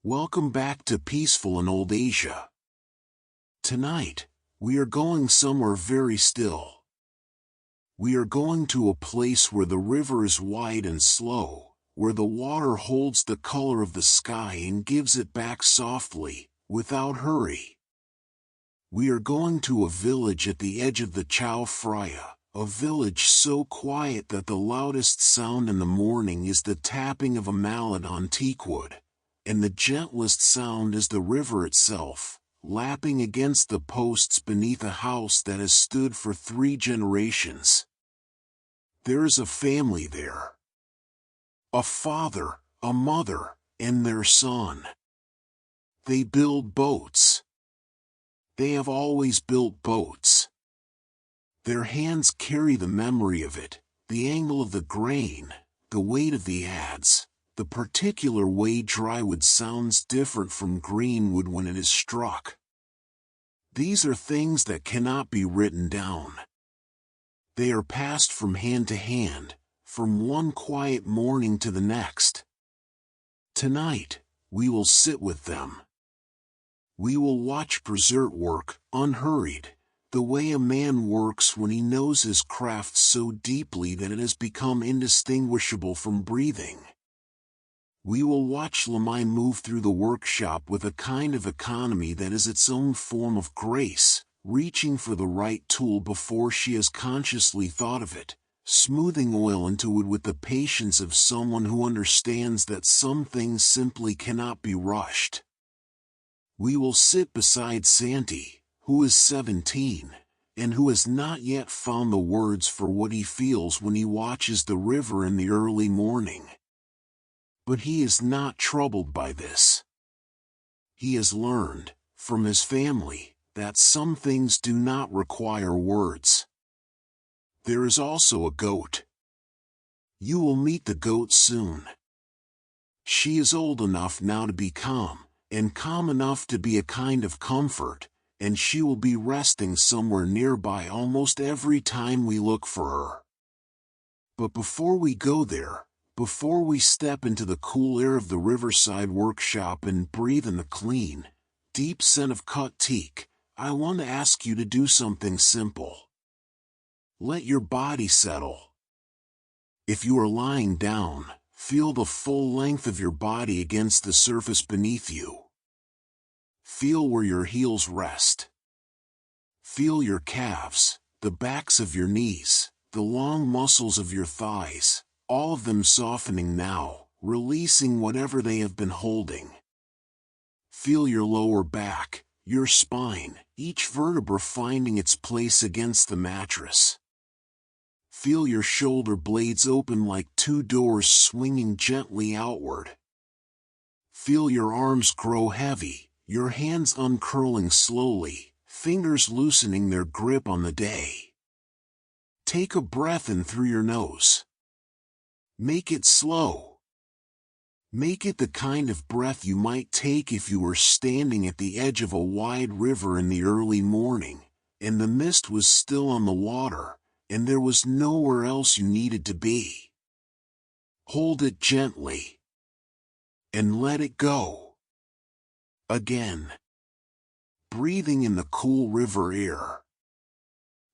Welcome back to peaceful and old Asia. Tonight, we are going somewhere very still. We are going to a place where the river is wide and slow, where the water holds the color of the sky and gives it back softly, without hurry. We are going to a village at the edge of the Chao Phraya, a village so quiet that the loudest sound in the morning is the tapping of a mallet on teakwood, and the gentlest sound is the river itself, lapping against the posts beneath a house that has stood for 3 generations. There is a family there. A father, a mother, and their son. They build boats. They have always built boats. Their hands carry the memory of it, the angle of the grain, the weight of the adze, the particular way dry wood sounds different from green wood when it is struck. These are things that cannot be written down. They are passed from hand to hand, from one quiet morning to the next. Tonight, we will sit with them. We will watch Berserk work, unhurried, the way a man works when he knows his craft so deeply that it has become indistinguishable from breathing. We will watch Lamai move through the workshop with a kind of economy that is its own form of grace, reaching for the right tool before she has consciously thought of it, smoothing oil into wood with the patience of someone who understands that some things simply cannot be rushed. We will sit beside Santi, who is 17, and who has not yet found the words for what he feels when he watches the river in the early morning. But he is not troubled by this. He has learned, from his family, that some things do not require words. There is also a goat. You will meet the goat soon. She is old enough now to be calm, and calm enough to be a kind of comfort, and she will be resting somewhere nearby almost every time we look for her. But before we go there, before we step into the cool air of the riverside workshop and breathe in the clean, deep scent of cut teak, I want to ask you to do something simple. Let your body settle. If you are lying down, feel the full length of your body against the surface beneath you. Feel where your heels rest. Feel your calves, the backs of your knees, the long muscles of your thighs, all of them softening now, releasing whatever they have been holding. Feel your lower back, your spine, each vertebra finding its place against the mattress. Feel your shoulder blades open like 2 doors swinging gently outward. Feel your arms grow heavy, your hands uncurling slowly, fingers loosening their grip on the day. Take a breath in through your nose. Make it slow. Make it the kind of breath you might take if you were standing at the edge of a wide river in the early morning, and the mist was still on the water, and there was nowhere else you needed to be. Hold it gently. And let it go. Again. Breathing in the cool river air.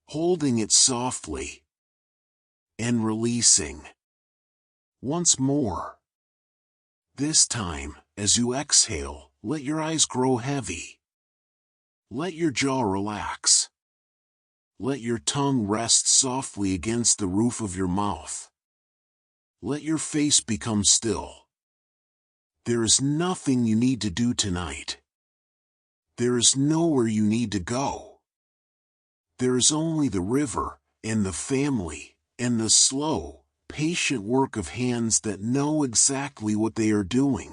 Holding it softly. And releasing. Once more. This time, as you exhale, let your eyes grow heavy. Let your jaw relax. Let your tongue rest softly against the roof of your mouth. Let your face become still. There is nothing you need to do tonight. There is nowhere you need to go. There is only the river, and the family, and the slow, patient work of hands that know exactly what they are doing.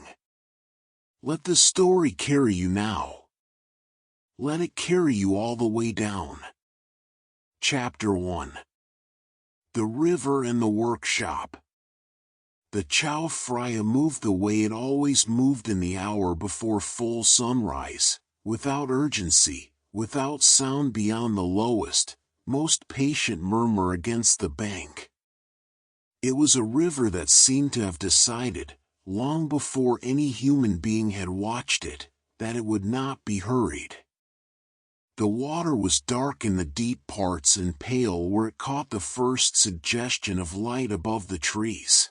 Let the story carry you now. Let it carry you all the way down. Chapter 1. The River and the Workshop. The Chao Phraya moved the way it always moved in the hour before full sunrise, without urgency, without sound beyond the lowest, most patient murmur against the bank. It was a river that seemed to have decided, long before any human being had watched it, that it would not be hurried. The water was dark in the deep parts and pale where it caught the first suggestion of light above the trees.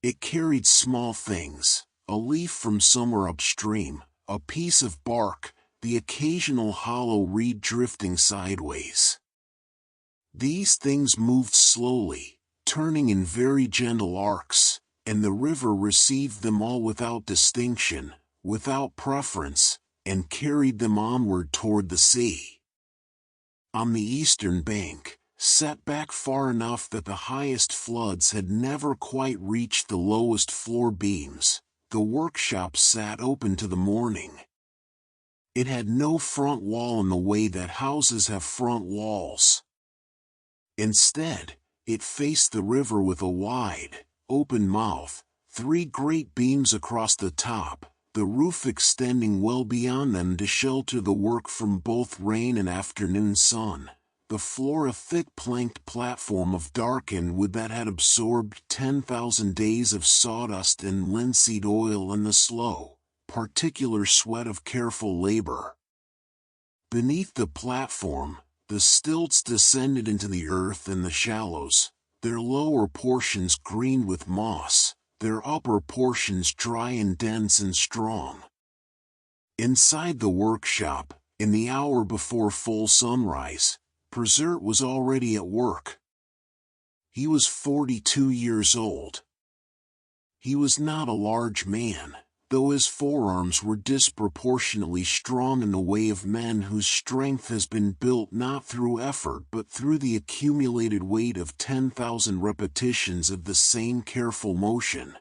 It carried small things, a leaf from somewhere upstream, a piece of bark, the occasional hollow reed drifting sideways. These things moved slowly, turning in very gentle arcs, and the river received them all without distinction, without preference, and carried them onward toward the sea. On the eastern bank, set back far enough that the highest floods had never quite reached the lowest floor beams, the workshop sat open to the morning. It had no front wall in the way that houses have front walls. Instead, it faced the river with a wide, open mouth, 3 great beams across the top, the roof extending well beyond them to shelter the work from both rain and afternoon sun, the floor a thick planked platform of darkened wood that had absorbed 10,000 days of sawdust and linseed oil and the slow, particular sweat of careful labor. Beneath the platform, the stilts descended into the earth and the shallows, their lower portions green with moss, their upper portions dry and dense and strong. Inside the workshop, in the hour before full sunrise, Preserve was already at work. He was 42 years old. He was not a large man, though his forearms were disproportionately strong in the way of men whose strength has been built not through effort but through the accumulated weight of 10,000 repetitions of the same careful motion.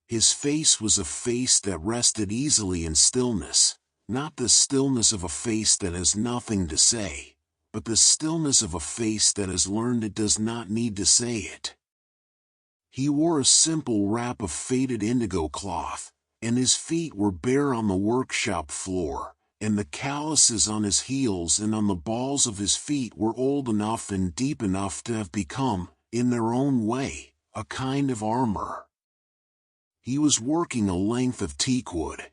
His face was a face that rested easily in stillness, not the stillness of a face that has nothing to say, but the stillness of a face that has learned it does not need to say it. He wore a simple wrap of faded indigo cloth, and his feet were bare on the workshop floor, and the calluses on his heels and on the balls of his feet were old enough and deep enough to have become, in their own way, a kind of armor. He was working a length of teakwood.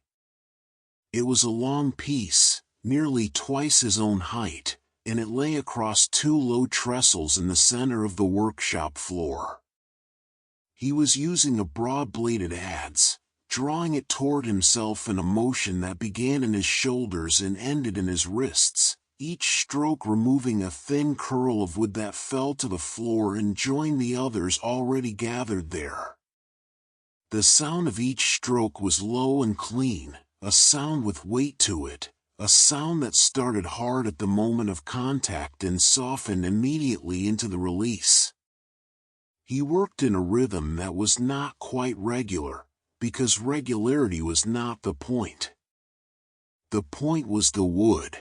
It was a long piece, nearly twice his own height, and it lay across 2 low trestles in the center of the workshop floor. He was using a broad-bladed adze, drawing it toward himself in a motion that began in his shoulders and ended in his wrists, each stroke removing a thin curl of wood that fell to the floor and joined the others already gathered there. The sound of each stroke was low and clean, a sound with weight to it, a sound that started hard at the moment of contact and softened immediately into the release. He worked in a rhythm that was not quite regular, because regularity was not the point. The point was the wood.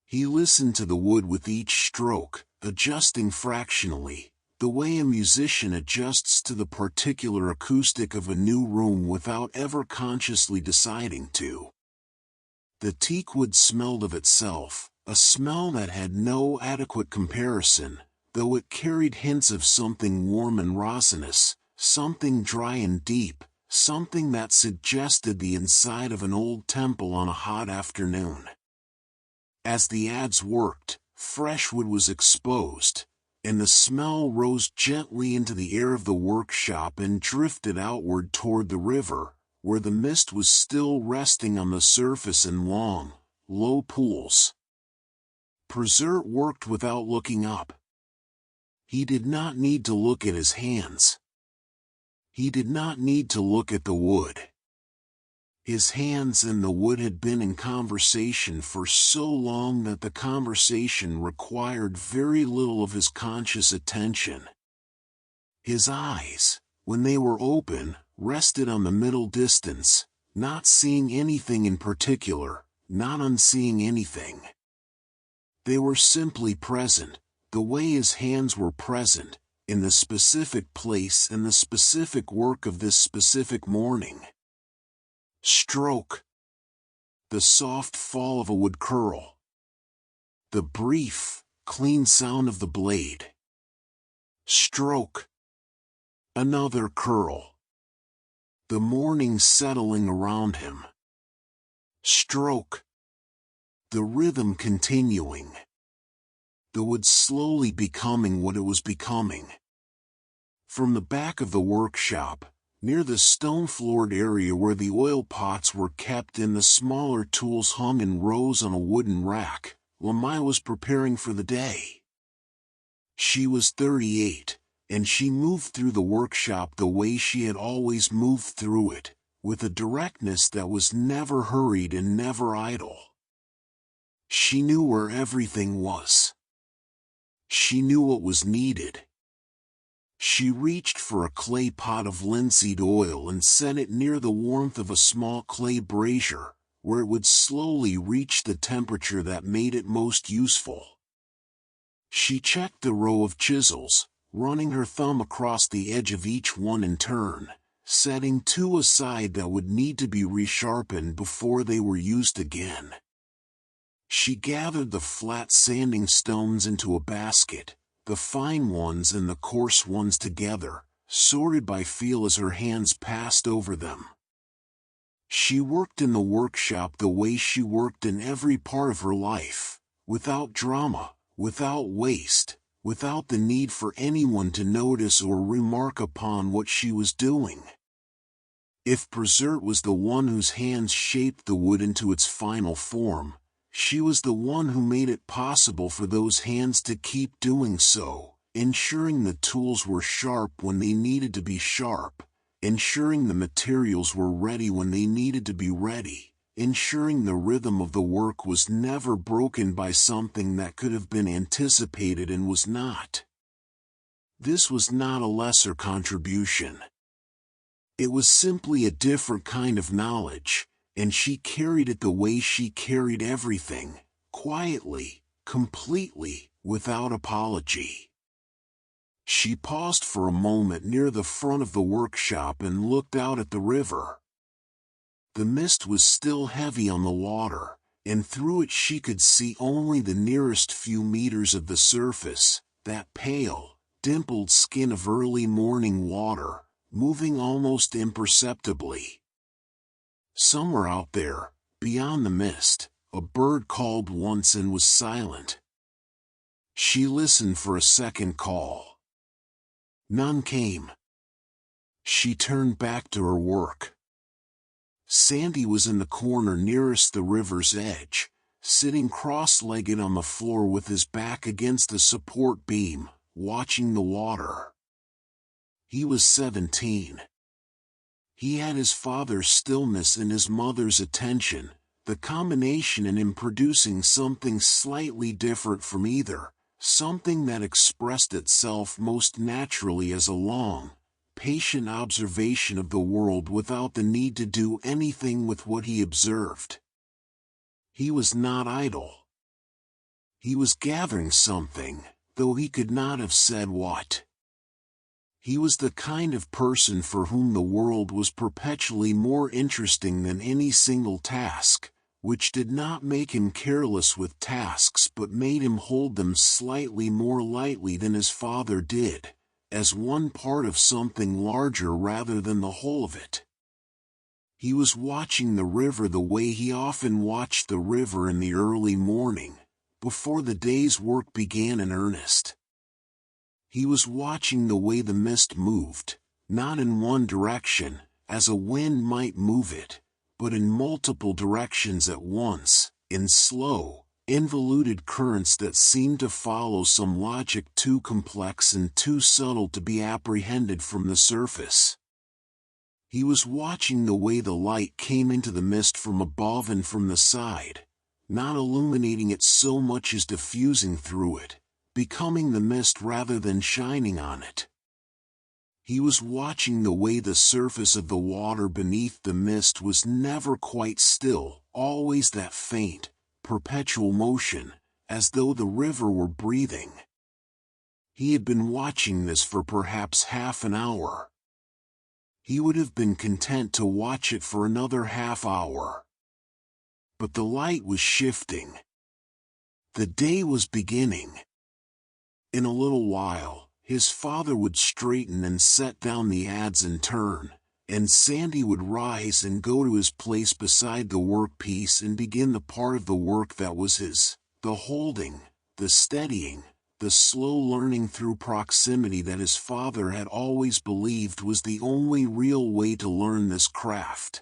He listened to the wood with each stroke, adjusting fractionally, the way a musician adjusts to the particular acoustic of a new room without ever consciously deciding to. The teakwood smelled of itself, a smell that had no adequate comparison, though it carried hints of something warm and resinous, something dry and deep, something that suggested the inside of an old temple on a hot afternoon. As the adze worked, fresh wood was exposed, and the smell rose gently into the air of the workshop and drifted outward toward the river, where the mist was still resting on the surface in long, low pools. Preserve worked without looking up. He did not need to look at his hands. He did not need to look at the wood. His hands and the wood had been in conversation for so long that the conversation required very little of his conscious attention. His eyes, when they were open, rested on the middle distance, not seeing anything in particular, not unseeing anything. They were simply present, the way his hands were present, in the specific place and the specific work of this specific morning. Stroke. The soft fall of a wood curl. The brief, clean sound of the blade. Stroke. Another curl. The morning settling around him. Stroke. The rhythm continuing. The wood slowly becoming what it was becoming. From the back of the workshop, near the stone-floored area where the oil pots were kept and the smaller tools hung in rows on a wooden rack, Lamai was preparing for the day. She was 38, and she moved through the workshop the way she had always moved through it, with a directness that was never hurried and never idle. She knew where everything was. She knew what was needed. She reached for a clay pot of linseed oil and set it near the warmth of a small clay brazier, where it would slowly reach the temperature that made it most useful. She checked the row of chisels, running her thumb across the edge of each one in turn, setting two aside that would need to be resharpened before they were used again. She gathered the flat sanding stones into a basket, the fine ones and the coarse ones together, sorted by feel as her hands passed over them. She worked in the workshop the way she worked in every part of her life, without drama, without waste, without the need for anyone to notice or remark upon what she was doing. If Preserve was the one whose hands shaped the wood into its final form, she was the one who made it possible for those hands to keep doing so, ensuring the tools were sharp when they needed to be sharp, ensuring the materials were ready when they needed to be ready, ensuring the rhythm of the work was never broken by something that could have been anticipated and was not. This was not a lesser contribution. It was simply a different kind of knowledge, and she carried it the way she carried everything, quietly, completely, without apology. She paused for a moment near the front of the workshop and looked out at the river. The mist was still heavy on the water, and through it she could see only the nearest few meters of the surface, that pale, dimpled skin of early morning water, moving almost imperceptibly. Somewhere out there, beyond the mist, a bird called once and was silent. She listened for a second call. None came. She turned back to her work. Sandy was in the corner nearest the river's edge, sitting cross-legged on the floor with his back against the support beam, watching the water. He was 17. He had his father's stillness and his mother's attention, the combination in him producing something slightly different from either, something that expressed itself most naturally as a long, patient observation of the world without the need to do anything with what he observed. He was not idle. He was gathering something, though he could not have said what. He was the kind of person for whom the world was perpetually more interesting than any single task, which did not make him careless with tasks but made him hold them slightly more lightly than his father did, as one part of something larger rather than the whole of it. He was watching the river the way he often watched the river in the early morning, before the day's work began in earnest. He was watching the way the mist moved, not in one direction, as a wind might move it, but in multiple directions at once, in slow, involuted currents that seemed to follow some logic too complex and too subtle to be apprehended from the surface. He was watching the way the light came into the mist from above and from the side, not illuminating it so much as diffusing through it, becoming the mist rather than shining on it. He was watching the way the surface of the water beneath the mist was never quite still, always that faint, perpetual motion, as though the river were breathing. He had been watching this for perhaps half an hour. He would have been content to watch it for another half hour. But the light was shifting. The day was beginning. In a little while, his father would straighten and set down the adze in turn, and Sandy would rise and go to his place beside the workpiece and begin the part of the work that was his, the holding, the steadying, the slow learning through proximity that his father had always believed was the only real way to learn this craft.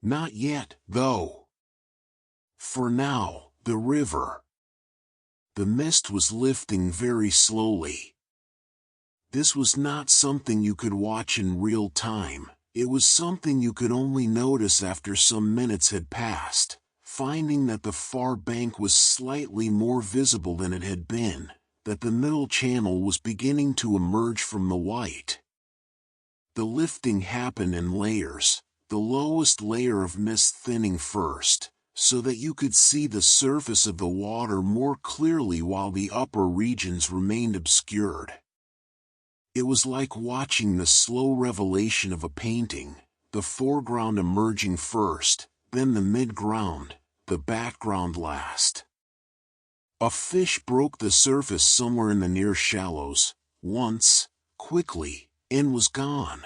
Not yet, though. For now, the river. The mist was lifting very slowly. This was not something you could watch in real time, it was something you could only notice after some minutes had passed, finding that the far bank was slightly more visible than it had been, that the middle channel was beginning to emerge from the white. The lifting happened in layers, the lowest layer of mist thinning first, so that you could see the surface of the water more clearly while the upper regions remained obscured. It was like watching the slow revelation of a painting, the foreground emerging first, then the midground, the background last. A fish broke the surface somewhere in the near shallows, once, quickly, and was gone.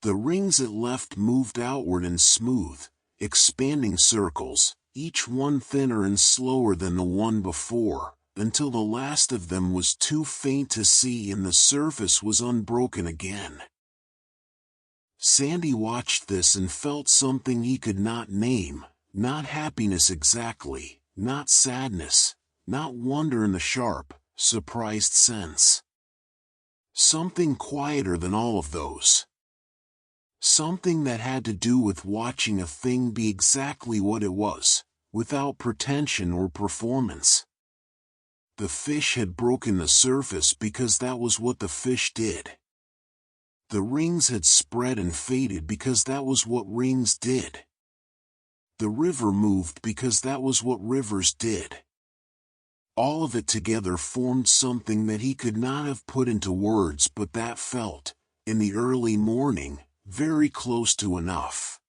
The rings it left moved outward in smooth, expanding circles, each one thinner and slower than the one before, until the last of them was too faint to see and the surface was unbroken again. Sandy watched this and felt something he could not name, not happiness exactly, not sadness, not wonder in the sharp, surprised sense. Something quieter than all of those. Something that had to do with watching a thing be exactly what it was, without pretension or performance. The fish had broken the surface because that was what the fish did. The rings had spread and faded because that was what rings did. The river moved because that was what rivers did. All of it together formed something that he could not have put into words but that felt, in the early morning, very close to enough.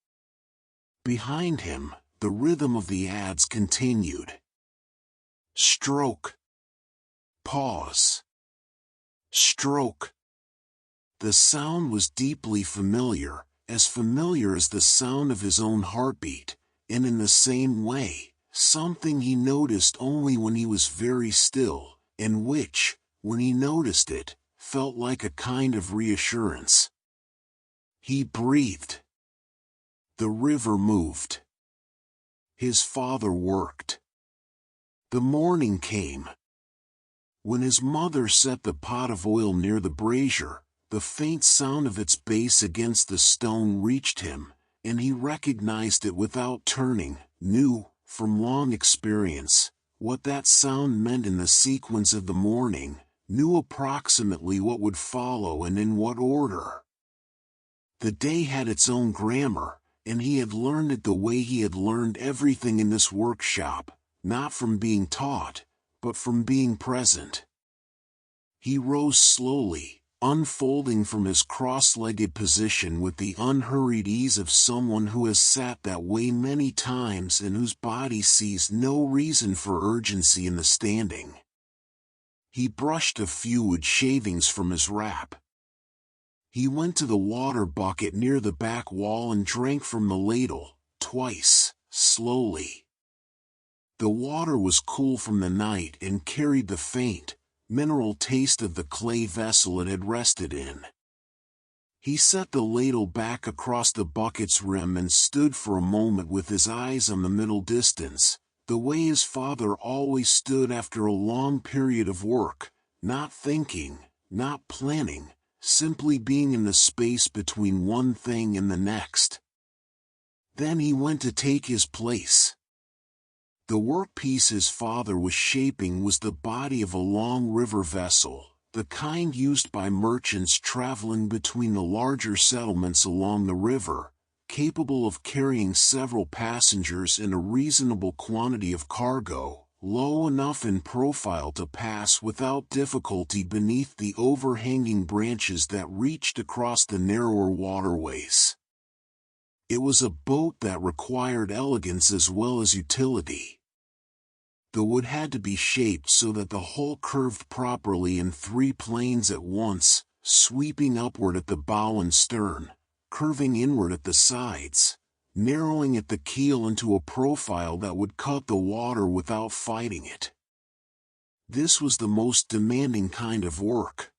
Behind him, the rhythm of the adze continued. Stroke. Pause. Stroke. The sound was deeply familiar as the sound of his own heartbeat, and in the same way, something he noticed only when he was very still, and which, when he noticed it, felt like a kind of reassurance. He breathed. The river moved. His father worked. The morning came. When his mother set the pot of oil near the brazier, the faint sound of its base against the stone reached him, and he recognized it without turning, knew, from long experience, what that sound meant in the sequence of the morning, knew approximately what would follow and in what order. The day had its own grammar, and he had learned it the way he had learned everything in this workshop, not from being taught, but from being present. He rose slowly, unfolding from his cross-legged position with the unhurried ease of someone who has sat that way many times and whose body sees no reason for urgency in the standing. He brushed a few wood shavings from his wrap. He went to the water bucket near the back wall and drank from the ladle, twice, slowly. The water was cool from the night and carried the faint, mineral taste of the clay vessel it had rested in. He set the ladle back across the bucket's rim and stood for a moment with his eyes on the middle distance, the way his father always stood after a long period of work, not thinking, not planning, simply being in the space between one thing and the next. Then he went to take his place. The workpiece his father was shaping was the body of a long river vessel, the kind used by merchants traveling between the larger settlements along the river, capable of carrying several passengers and a reasonable quantity of cargo, low enough in profile to pass without difficulty beneath the overhanging branches that reached across the narrower waterways. It was a boat that required elegance as well as utility. The wood had to be shaped so that the hull curved properly in 3 planes at once, sweeping upward at the bow and stern, curving inward at the sides, narrowing at the keel into a profile that would cut the water without fighting it. This was the most demanding kind of work.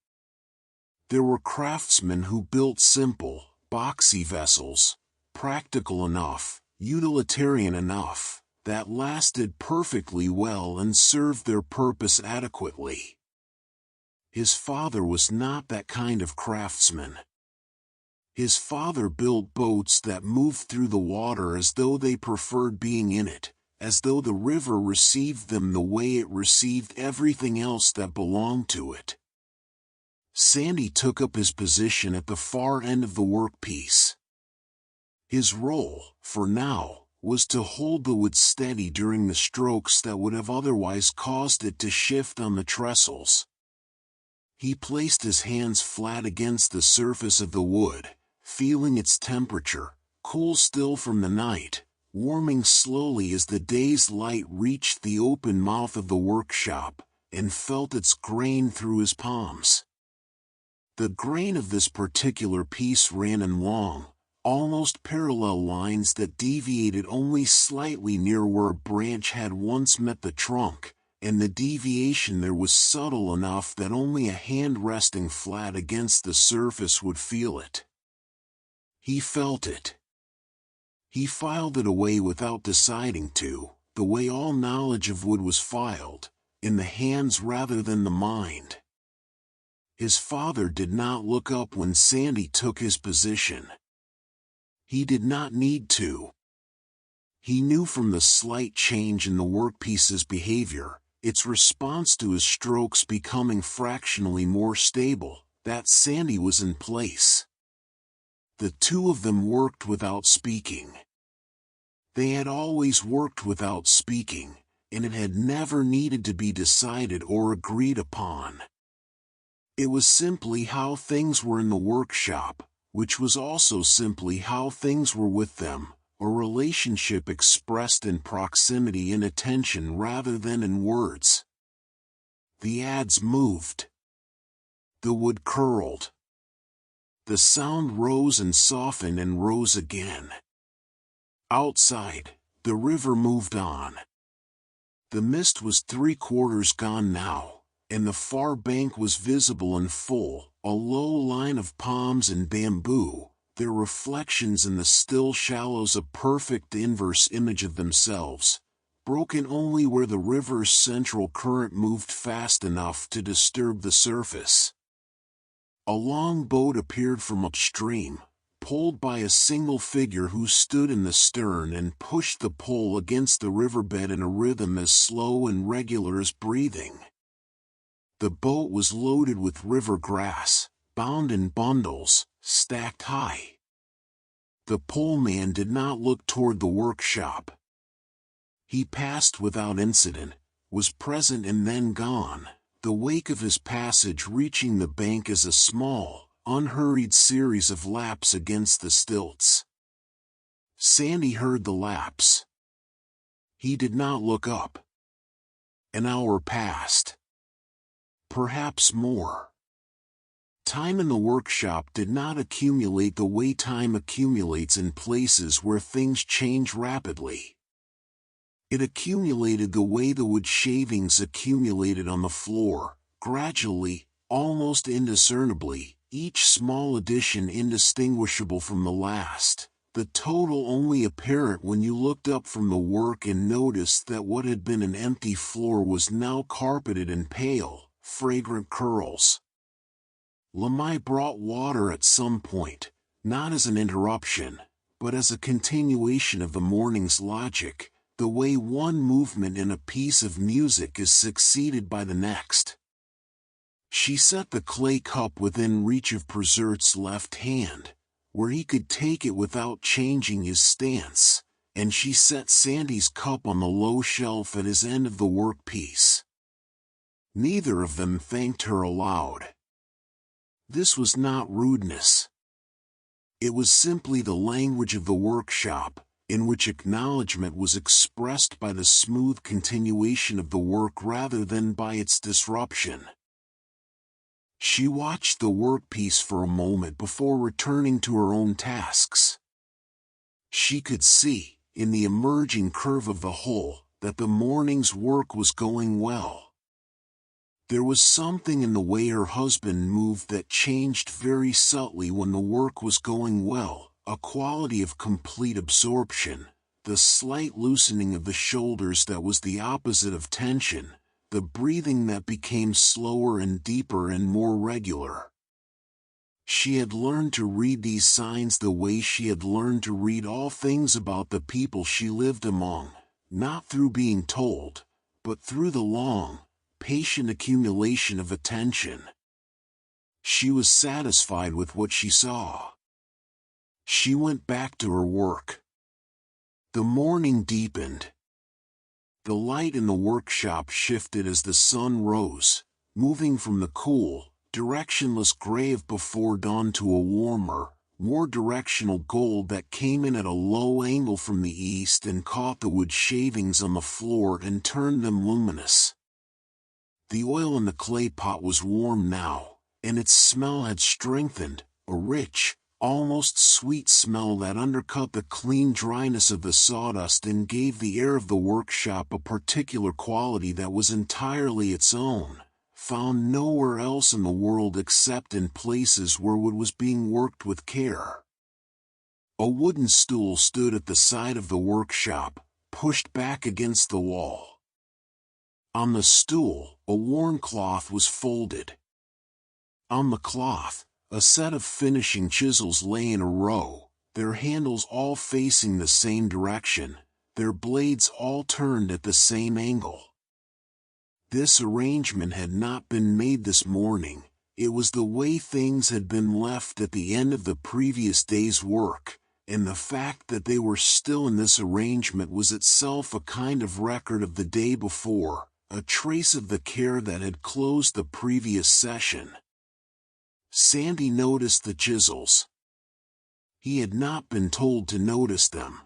There were craftsmen who built simple, boxy vessels, practical enough, utilitarian enough, that lasted perfectly well and served their purpose adequately. His father was not that kind of craftsman. His father built boats that moved through the water as though they preferred being in it, as though the river received them the way it received everything else that belonged to it. Sandy took up his position at the far end of the workpiece. His role, for now, was to hold the wood steady during the strokes that would have otherwise caused it to shift on the trestles. He placed his hands flat against the surface of the wood, feeling its temperature, cool still from the night, warming slowly as the day's light reached the open mouth of the workshop, and felt its grain through his palms. The grain of this particular piece ran in long, almost parallel lines that deviated only slightly near where a branch had once met the trunk, and the deviation there was subtle enough that only a hand resting flat against the surface would feel it. He felt it. He filed it away without deciding to, the way all knowledge of wood was filed, in the hands rather than the mind. His father did not look up when Sandy took his position. He did not need to. He knew from the slight change in the workpiece's behavior, its response to his strokes becoming fractionally more stable, that Sandy was in place. The two of them worked without speaking. They had always worked without speaking, and it had never needed to be decided or agreed upon. It was simply how things were in the workshop, which was also simply how things were with them, a relationship expressed in proximity and attention rather than in words. The adze moved. The wood curled. The sound rose and softened and rose again. Outside, the river moved on. The mist was 3/4 gone now, and the far bank was visible in full, a low line of palms and bamboo, their reflections in the still shallows a perfect inverse image of themselves, broken only where the river's central current moved fast enough to disturb the surface. A long boat appeared from upstream, pulled by a single figure who stood in the stern and pushed the pole against the riverbed in a rhythm as slow and regular as breathing. The boat was loaded with river grass, bound in bundles, stacked high. The poleman did not look toward the workshop. He passed without incident, was present and then gone, the wake of his passage reaching the bank as a small, unhurried series of laps against the stilts. Sandy heard the laps. He did not look up. An hour passed. Perhaps more. Time in the workshop did not accumulate the way time accumulates in places where things change rapidly. It accumulated the way the wood shavings accumulated on the floor, gradually, almost indiscernibly, each small addition indistinguishable from the last, the total only apparent when you looked up from the work and noticed that what had been an empty floor was now carpeted in pale, fragrant curls. Lamai brought water at some point, not as an interruption, but as a continuation of the morning's logic, the way one movement in a piece of music is succeeded by the next. She set the clay cup within reach of Presert's left hand, where he could take it without changing his stance, and she set Sandy's cup on the low shelf at his end of the workpiece. Neither of them thanked her aloud. This was not rudeness. It was simply the language of the workshop, in which acknowledgement was expressed by the smooth continuation of the work rather than by its disruption. She watched the workpiece for a moment before returning to her own tasks. She could see, in the emerging curve of the whole, that the morning's work was going well. There was something in the way her husband moved that changed very subtly when the work was going well, a quality of complete absorption, the slight loosening of the shoulders that was the opposite of tension, the breathing that became slower and deeper and more regular. She had learned to read these signs the way she had learned to read all things about the people she lived among, not through being told, but through the long, patient accumulation of attention. She was satisfied with what she saw. She went back to her work. The morning deepened. The light in the workshop shifted as the sun rose, moving from the cool, directionless gray of before dawn to a warmer, more directional gold that came in at a low angle from the east and caught the wood shavings on the floor and turned them luminous. The oil in the clay pot was warm now, and its smell had strengthened, a rich, almost sweet smell that undercut the clean dryness of the sawdust and gave the air of the workshop a particular quality that was entirely its own, found nowhere else in the world except in places where wood was being worked with care. A wooden stool stood at the side of the workshop, pushed back against the wall. On the stool, a worn cloth was folded. On the cloth, a set of finishing chisels lay in a row, their handles all facing the same direction, their blades all turned at the same angle. This arrangement had not been made this morning, it was the way things had been left at the end of the previous day's work, and the fact that they were still in this arrangement was itself a kind of record of the day before, a trace of the care that had closed the previous session. Sandy noticed the chisels. He had not been told to notice them.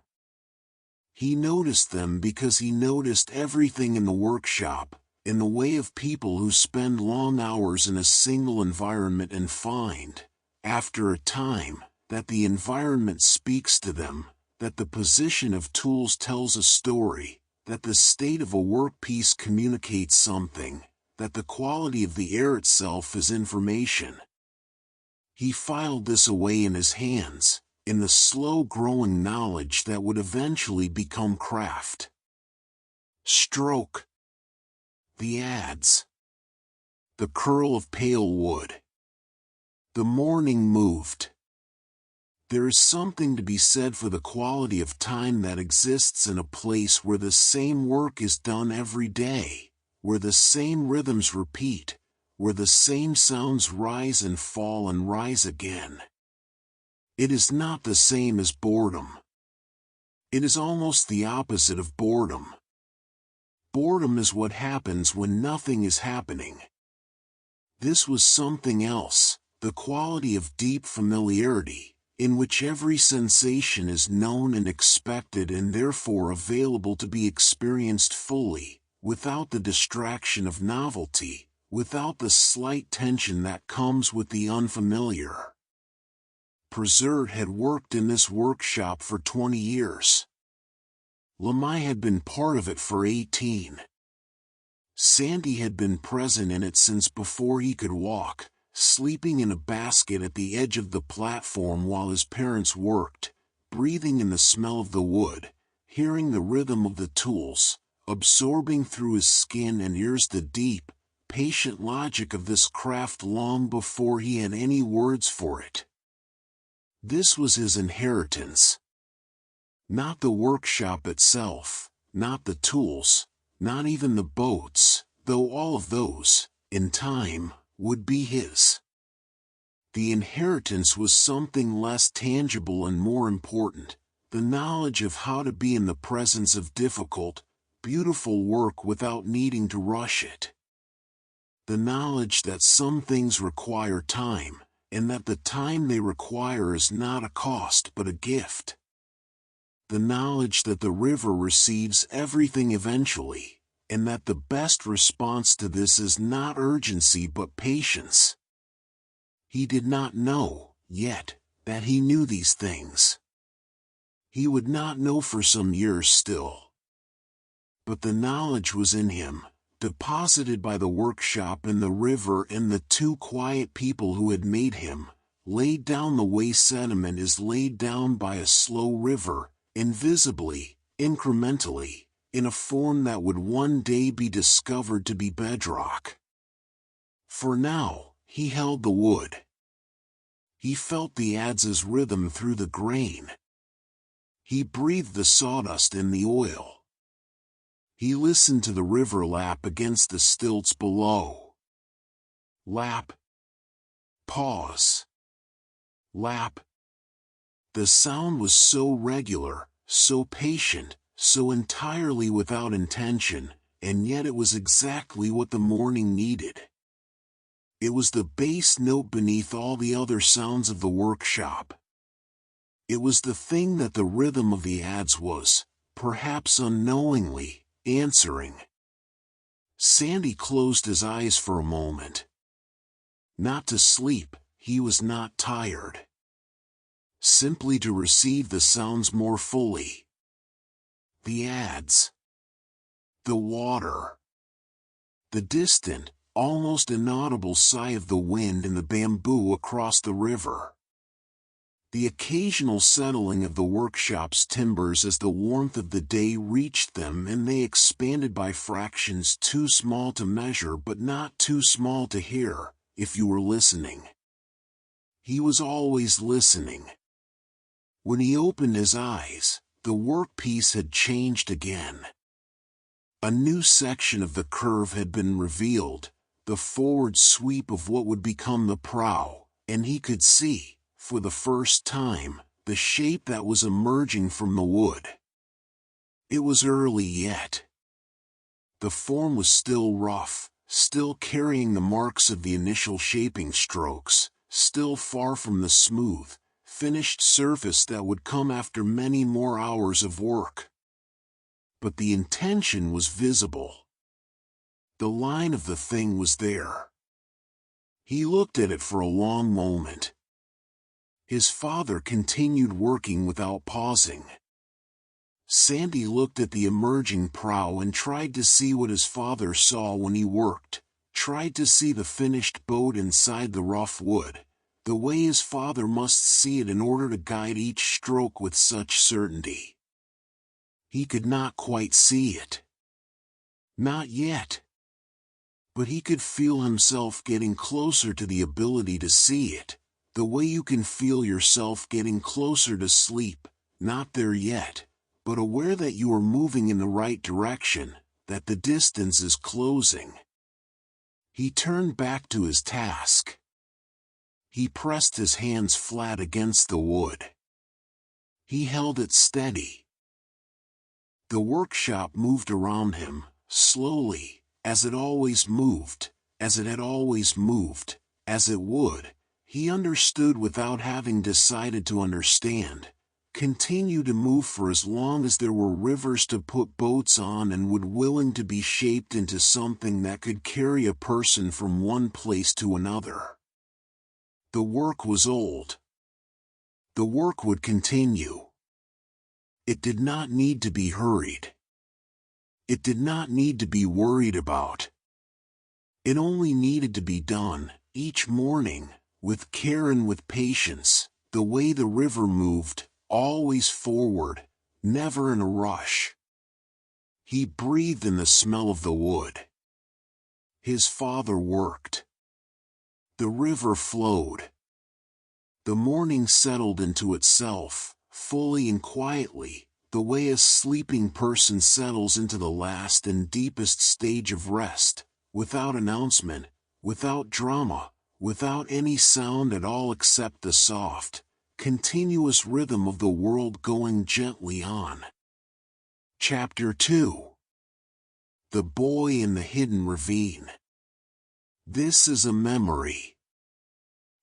He noticed them because he noticed everything in the workshop, in the way of people who spend long hours in a single environment and find, after a time, that the environment speaks to them, that the position of tools tells a story, that the state of a workpiece communicates something, that the quality of the air itself is information. He filed this away in his hands, in the slow-growing knowledge that would eventually become craft. Stroke. The adze. The curl of pale wood. The morning moved. There is something to be said for the quality of time that exists in a place where the same work is done every day, where the same rhythms repeat, where the same sounds rise and fall and rise again. It is not the same as boredom. It is almost the opposite of boredom. Boredom is what happens when nothing is happening. This was something else, the quality of deep familiarity, in which every sensation is known and expected and therefore available to be experienced fully, without the distraction of novelty, without the slight tension that comes with the unfamiliar. Preserve had worked in this workshop for 20 years. Lamai had been part of it for 18. Sandy had been present in it since before he could walk, sleeping in a basket at the edge of the platform while his parents worked, breathing in the smell of the wood, hearing the rhythm of the tools, absorbing through his skin and ears the deep, patient logic of this craft long before he had any words for it. This was his inheritance. Not the workshop itself, not the tools, not even the boats, though all of those, in time, would be his. The inheritance was something less tangible and more important, the knowledge of how to be in the presence of difficult, beautiful work without needing to rush it. The knowledge that some things require time, and that the time they require is not a cost but a gift. the knowledge that the river receives everything eventually, and that the best response to this is not urgency but patience. He did not know, yet, that he knew these things. He would not know for some years still. But the knowledge was in him, deposited by the workshop and the river and the two quiet people who had made him, laid down the way sediment is laid down by a slow river, invisibly, incrementally, in a form that would one day be discovered to be bedrock. For now, he held the wood. He felt the adz's rhythm through the grain. He breathed the sawdust and the oil. He listened to the river lap against the stilts below. Lap. Pause. Lap. The sound was so regular, so patient, so entirely without intention, and yet it was exactly what the morning needed. It was the bass note beneath all the other sounds of the workshop. It was the thing that the rhythm of the adze was, perhaps unknowingly, answering. Sandy closed his eyes for a moment. Not to sleep, he was not tired. Simply to receive the sounds more fully. The adze. The water. The distant, almost inaudible sigh of the wind in the bamboo across the river. The occasional settling of the workshop's timbers as the warmth of the day reached them and they expanded by fractions too small to measure but not too small to hear, if you were listening. He was always listening. When he opened his eyes, the workpiece had changed again. A new section of the curve had been revealed, the forward sweep of what would become the prow, and he could see, for the first time, the shape that was emerging from the wood. It was early yet. The form was still rough, still carrying the marks of the initial shaping strokes, still far from the smooth, finished surface that would come after many more hours of work. But the intention was visible. The line of the thing was there. He looked at it for a long moment. His father continued working without pausing. Sandy looked at the emerging prow and tried to see what his father saw when he worked, tried to see the finished boat inside the rough wood, the way his father must see it in order to guide each stroke with such certainty. He could not quite see it. Not yet. But he could feel himself getting closer to the ability to see it, the way you can feel yourself getting closer to sleep, not there yet, but aware that you are moving in the right direction, that the distance is closing. He turned back to his task. He pressed his hands flat against the wood. He held it steady. The workshop moved around him, slowly, as it always moved, as it had always moved, as it would, he understood without having decided to understand, continue to move for as long as there were rivers to put boats on and would willing to be shaped into something that could carry a person from one place to another. The work was old. The work would continue. It did not need to be hurried. It did not need to be worried about. It only needed to be done, each morning, with care and with patience, the way the river moved, always forward, never in a rush. He breathed in the smell of the wood. His father worked. The river flowed. The morning settled into itself, fully and quietly, the way a sleeping person settles into the last and deepest stage of rest, without announcement, without drama, without any sound at all except the soft, continuous rhythm of the world going gently on. Chapter 2. The Boy in the Hidden Ravine. This is a memory.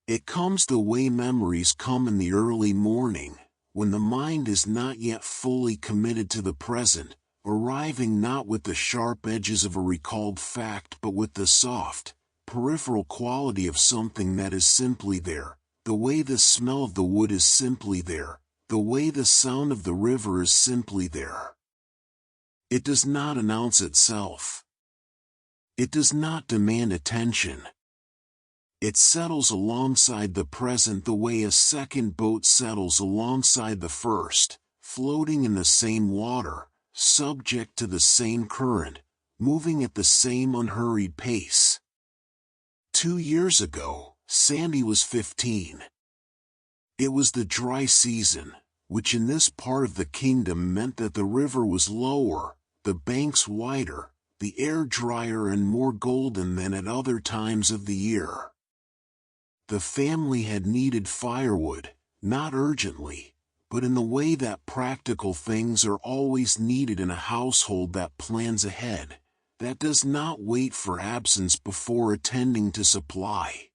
It comes the way memories come in the early morning, when the mind is not yet fully committed to the present, arriving not with the sharp edges of a recalled fact but with the soft, peripheral quality of something that is simply there, the way the smell of the wood is simply there, the way the sound of the river is simply there. It does not announce itself. It does not demand attention. It settles alongside the present the way a second boat settles alongside the first, floating in the same water, subject to the same current, moving at the same unhurried pace. 2 years ago, Sandy was 15. It was the dry season, which in this part of the kingdom meant that the river was lower, the banks wider, the air drier and more golden than at other times of the year. The family had needed firewood, not urgently, but in the way that practical things are always needed in a household that plans ahead, that does not wait for absence before attending to supply.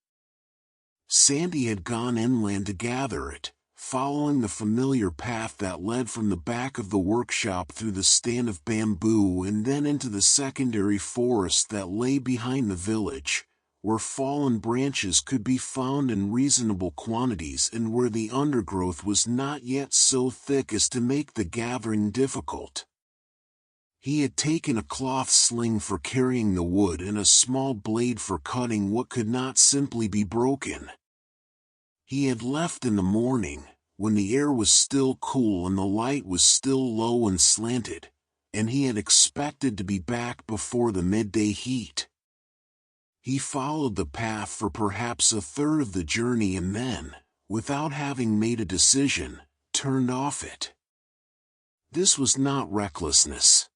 Sandy had gone inland to gather it, following the familiar path that led from the back of the workshop through the stand of bamboo and then into the secondary forest that lay behind the village, where fallen branches could be found in reasonable quantities and where the undergrowth was not yet so thick as to make the gathering difficult. He had taken a cloth sling for carrying the wood and a small blade for cutting what could not simply be broken. He had left in the morning, when the air was still cool and the light was still low and slanted, and he had expected to be back before the midday heat. He followed the path for perhaps a third of the journey and then, without having made a decision, turned off it. This was not recklessness.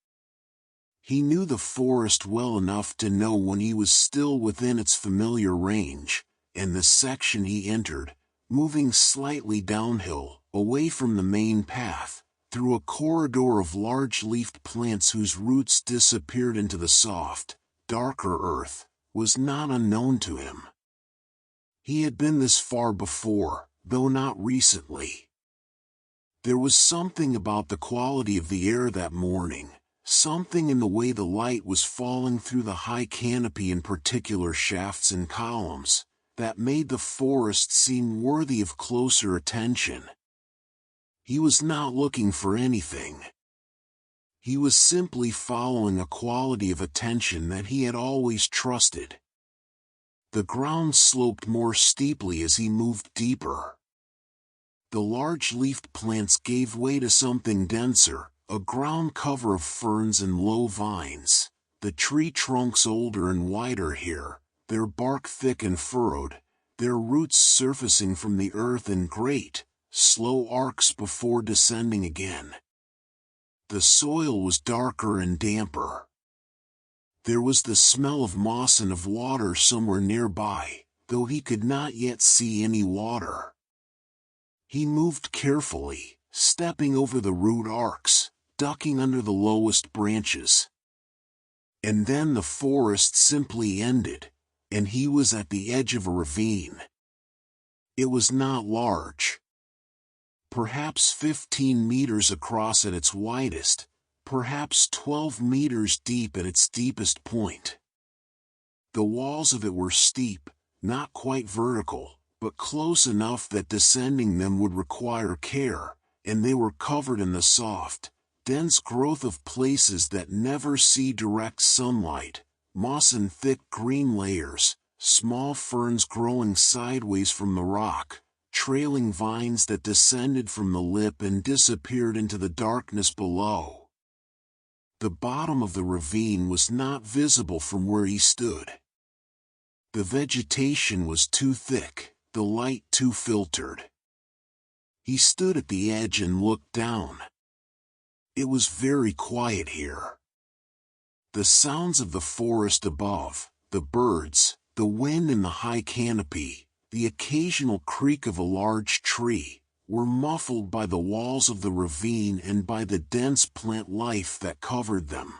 He knew the forest well enough to know when he was still within its familiar range, and the section he entered, moving slightly downhill, away from the main path, through a corridor of large-leafed plants whose roots disappeared into the soft, darker earth, was not unknown to him. He had been this far before, though not recently. There was something about the quality of the air that morning, something in the way the light was falling through the high canopy in particular shafts and columns, that made the forest seem worthy of closer attention. He was not looking for anything. He was simply following a quality of attention that he had always trusted. The ground sloped more steeply as he moved deeper. The large-leafed plants gave way to something denser, a ground cover of ferns and low vines, the tree trunks older and wider here, their bark thick and furrowed, their roots surfacing from the earth in great, slow arcs before descending again. The soil was darker and damper. There was the smell of moss and of water somewhere nearby, though he could not yet see any water. He moved carefully, stepping over the root arcs, ducking under the lowest branches. And then the forest simply ended, and he was at the edge of a ravine. It was not large. Perhaps 15 meters across at its widest, perhaps 12 meters deep at its deepest point. The walls of it were steep, not quite vertical, but close enough that descending them would require care, and they were covered in the soft, dense growth of places that never see direct sunlight, moss and thick green layers, small ferns growing sideways from the rock, trailing vines that descended from the lip and disappeared into the darkness below. The bottom of the ravine was not visible from where he stood. The vegetation was too thick, the light too filtered. He stood at the edge and looked down. It was very quiet here. The sounds of the forest above, the birds, the wind in the high canopy, the occasional creak of a large tree, were muffled by the walls of the ravine and by the dense plant life that covered them.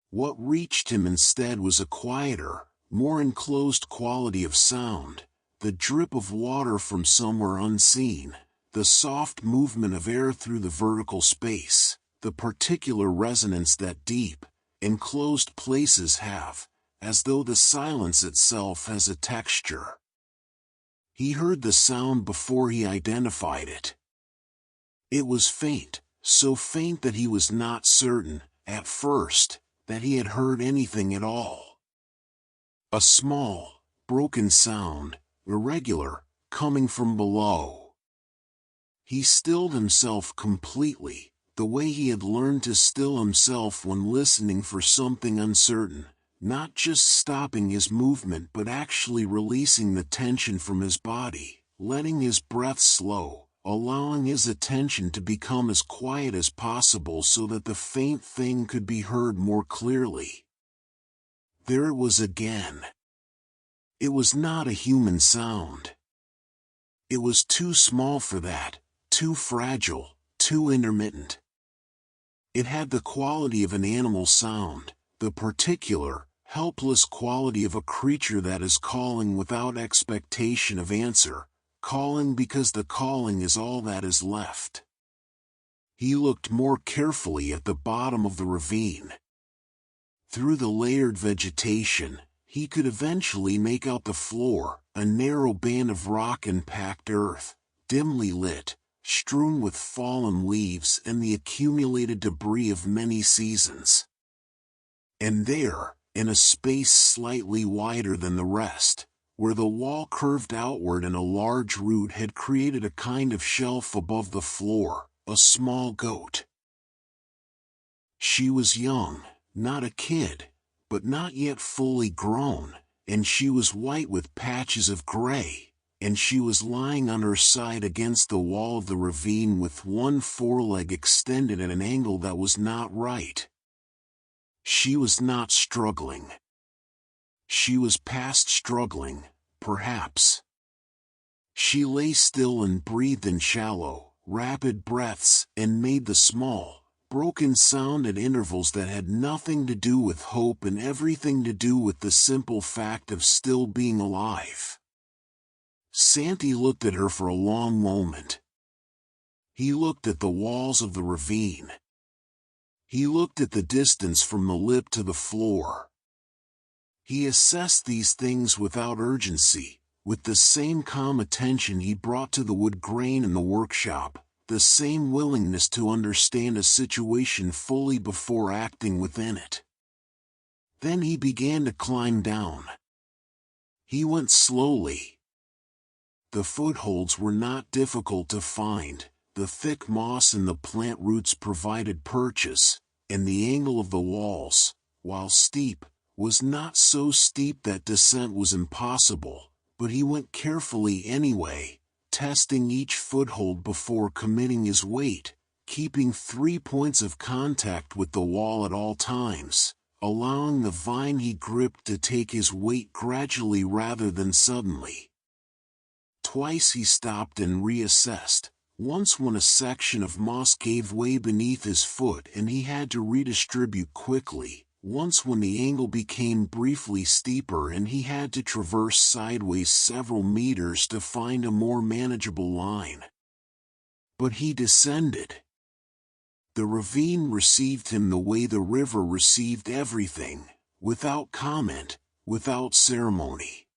What reached him instead was a quieter, more enclosed quality of sound, the drip of water from somewhere unseen, the soft movement of air through the vertical space, the particular resonance that deep, enclosed places have, as though the silence itself has a texture. He heard the sound before he identified it. It was faint, so faint that he was not certain, at first, that he had heard anything at all. A small, broken sound, irregular, coming from below. He stilled himself completely, the way he had learned to still himself when listening for something uncertain, not just stopping his movement but actually releasing the tension from his body, letting his breath slow, allowing his attention to become as quiet as possible so that the faint thing could be heard more clearly. There it was again. It was not a human sound. It was too small for that, too fragile, too intermittent. It had the quality of an animal sound, the particular, helpless quality of a creature that is calling without expectation of answer, calling because the calling is all that is left. He looked more carefully at the bottom of the ravine. Through the layered vegetation, he could eventually make out the floor, a narrow band of rock and packed earth, dimly lit, strewn with fallen leaves and the accumulated debris of many seasons. And there, in a space slightly wider than the rest, where the wall curved outward and a large root had created a kind of shelf above the floor, a small goat. She was young, not a kid, but not yet fully grown, and she was white with patches of gray, and she was lying on her side against the wall of the ravine with one foreleg extended at an angle that was not right. She was not struggling. She was past struggling, perhaps. She lay still and breathed in shallow, rapid breaths and made the small, broken sound at intervals that had nothing to do with hope and everything to do with the simple fact of still being alive. Santi looked at her for a long moment. He looked at the walls of the ravine. He looked at the distance from the lip to the floor. He assessed these things without urgency, with the same calm attention he brought to the wood grain in the workshop, the same willingness to understand a situation fully before acting within it. Then he began to climb down. He went slowly. The footholds were not difficult to find, the thick moss and the plant roots provided purchase, and the angle of the walls, while steep, was not so steep that descent was impossible, but he went carefully anyway, testing each foothold before committing his weight, keeping 3 points of contact with the wall at all times, allowing the vine he gripped to take his weight gradually rather than suddenly. Twice he stopped and reassessed, once when a section of moss gave way beneath his foot and he had to redistribute quickly, once when the angle became briefly steeper and he had to traverse sideways several meters to find a more manageable line. But he descended. The ravine received him the way the river received everything, without comment, without ceremony.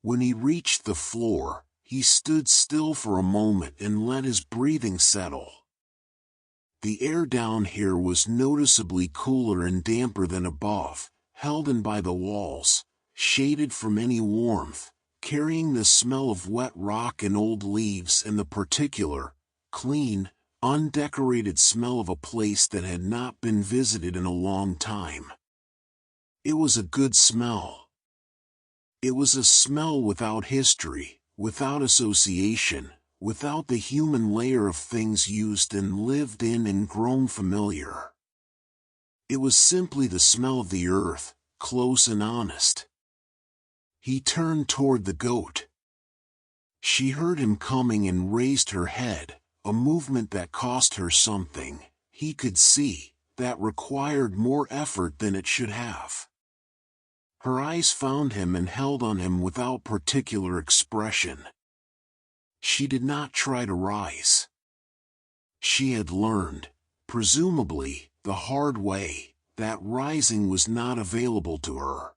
When he reached the floor, he stood still for a moment and let his breathing settle. The air down here was noticeably cooler and damper than above, held in by the walls, shaded from any warmth, carrying the smell of wet rock and old leaves and the particular, clean, undecorated smell of a place that had not been visited in a long time. It was a good smell. It was a smell without history, without association, without the human layer of things used and lived in and grown familiar. It was simply the smell of the earth, close and honest. He turned toward the goat. She heard him coming and raised her head, a movement that cost her something, he could see, that required more effort than it should have. Her eyes found him and held on him without particular expression. She did not try to rise. She had learned, presumably, the hard way, that rising was not available to her.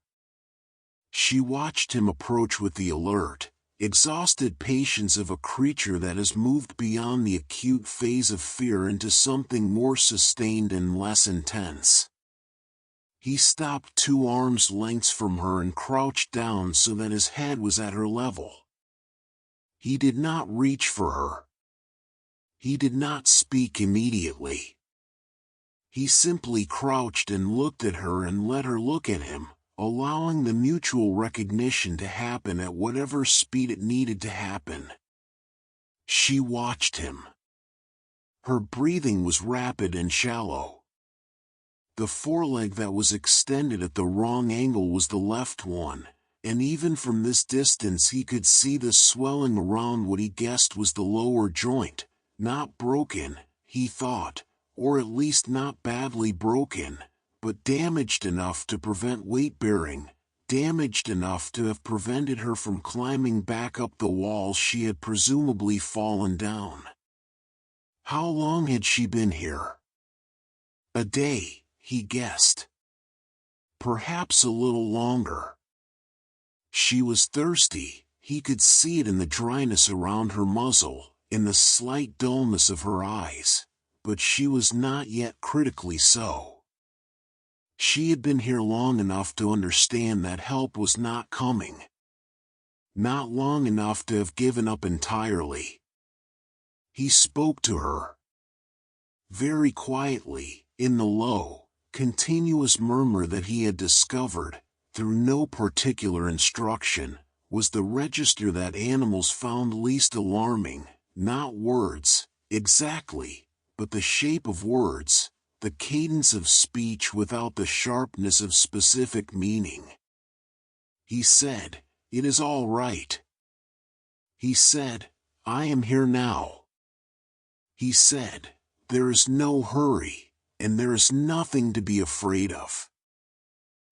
She watched him approach with the alert, exhausted patience of a creature that has moved beyond the acute phase of fear into something more sustained and less intense. He stopped 2 arms lengths from her and crouched down so that his head was at her level. He did not reach for her. He did not speak immediately. He simply crouched and looked at her and let her look at him, allowing the mutual recognition to happen at whatever speed it needed to happen. She watched him. Her breathing was rapid and shallow. The foreleg that was extended at the wrong angle was the left one, and even from this distance he could see the swelling around what he guessed was the lower joint, not broken, he thought, or at least not badly broken, but damaged enough to prevent weight-bearing, damaged enough to have prevented her from climbing back up the wall she had presumably fallen down. How long had she been here? A day, he guessed. Perhaps a little longer. She was thirsty, he could see it in the dryness around her muzzle, in the slight dullness of her eyes, but she was not yet critically so. She had been here long enough to understand that help was not coming. Not long enough to have given up entirely. He spoke to her. Very quietly, in the low, continuous murmur that he had discovered, through no particular instruction, was the register that animals found least alarming, not words, exactly, but the shape of words, the cadence of speech without the sharpness of specific meaning. He said, "It is all right." He said, "I am here now." He said, "There is no hurry, and there is nothing to be afraid of."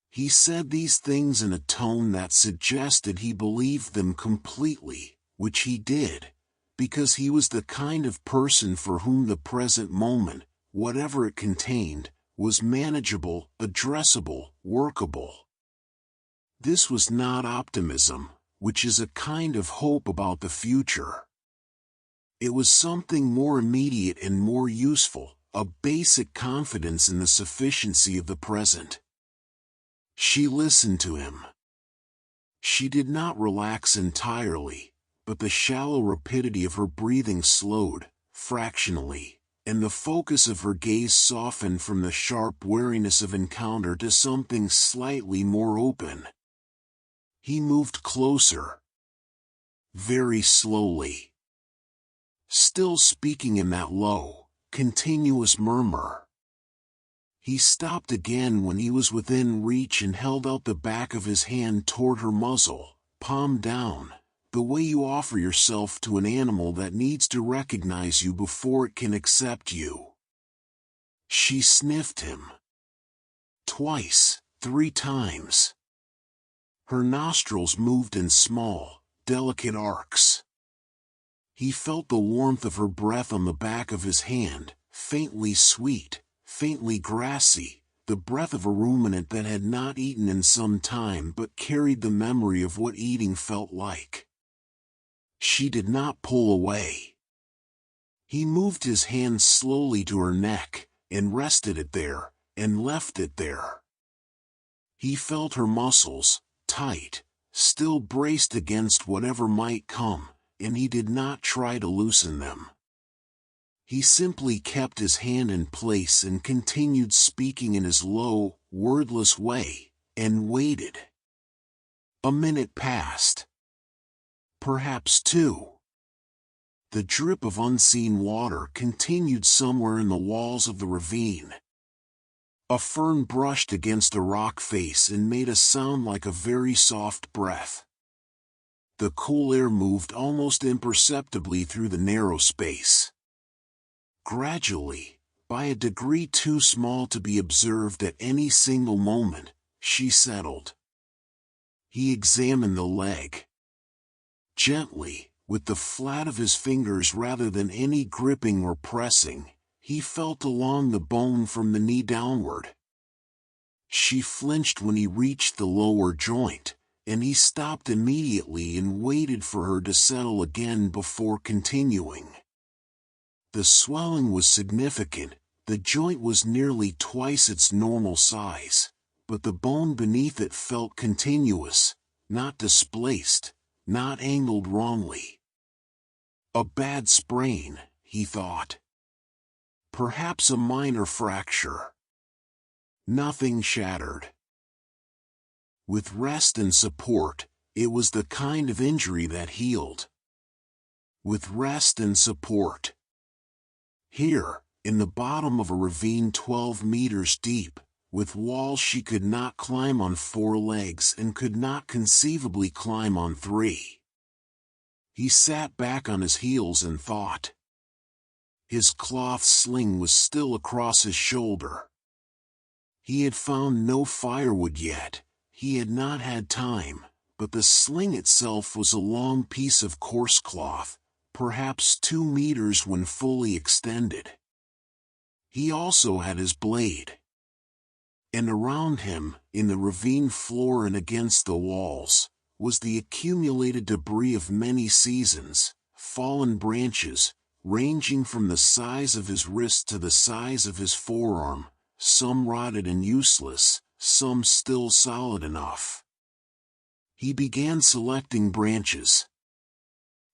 He said these things in a tone that suggested he believed them completely, which he did, because he was the kind of person for whom the present moment, whatever it contained, was manageable, addressable, workable. This was not optimism, which is a kind of hope about the future. It was something more immediate and more useful, a basic confidence in the sufficiency of the present. She listened to him. She did not relax entirely, but the shallow rapidity of her breathing slowed, fractionally, and the focus of her gaze softened from the sharp wariness of encounter to something slightly more open. He moved closer. Very slowly. Still speaking in that low, continuous murmur. He stopped again when he was within reach and held out the back of his hand toward her muzzle, palm down, the way you offer yourself to an animal that needs to recognize you before it can accept you. She sniffed him. Twice, 3 times. Her nostrils moved in small, delicate arcs. He felt the warmth of her breath on the back of his hand, faintly sweet, faintly grassy, the breath of a ruminant that had not eaten in some time but carried the memory of what eating felt like. She did not pull away. He moved his hand slowly to her neck, and rested it there, and left it there. He felt her muscles, tight, still braced against whatever might come, and he did not try to loosen them. He simply kept his hand in place and continued speaking in his low, wordless way, and waited. A minute passed. Perhaps 2. The drip of unseen water continued somewhere in the walls of the ravine. A fern brushed against a rock face and made a sound like a very soft breath. The cool air moved almost imperceptibly through the narrow space. Gradually, by a degree too small to be observed at any single moment, she settled. He examined the leg. Gently, With the flat of his fingers rather than any gripping or pressing, he felt along the bone from the knee downward. She flinched when he reached the lower joint, and he stopped immediately and waited for her to settle again before continuing. The swelling was significant. The joint was nearly twice its normal size, but the bone beneath it felt continuous, not displaced, not angled wrongly. A bad sprain, he thought. Perhaps a minor fracture. Nothing shattered. With rest and support, it was the kind of injury that healed. With rest and support. Here, in the bottom of a ravine 12 meters deep, with walls she could not climb on 4 legs and could not conceivably climb on 3. He sat back on his heels and thought. His cloth sling was still across his shoulder. He had found no firewood yet. He had not had time, but the sling itself was a long piece of coarse cloth, perhaps 2 meters when fully extended. He also had his blade. And around him, in the ravine floor and against the walls, was the accumulated debris of many seasons, fallen branches, ranging from the size of his wrist to the size of his forearm, some rotted and useless, some still solid enough. He began selecting branches.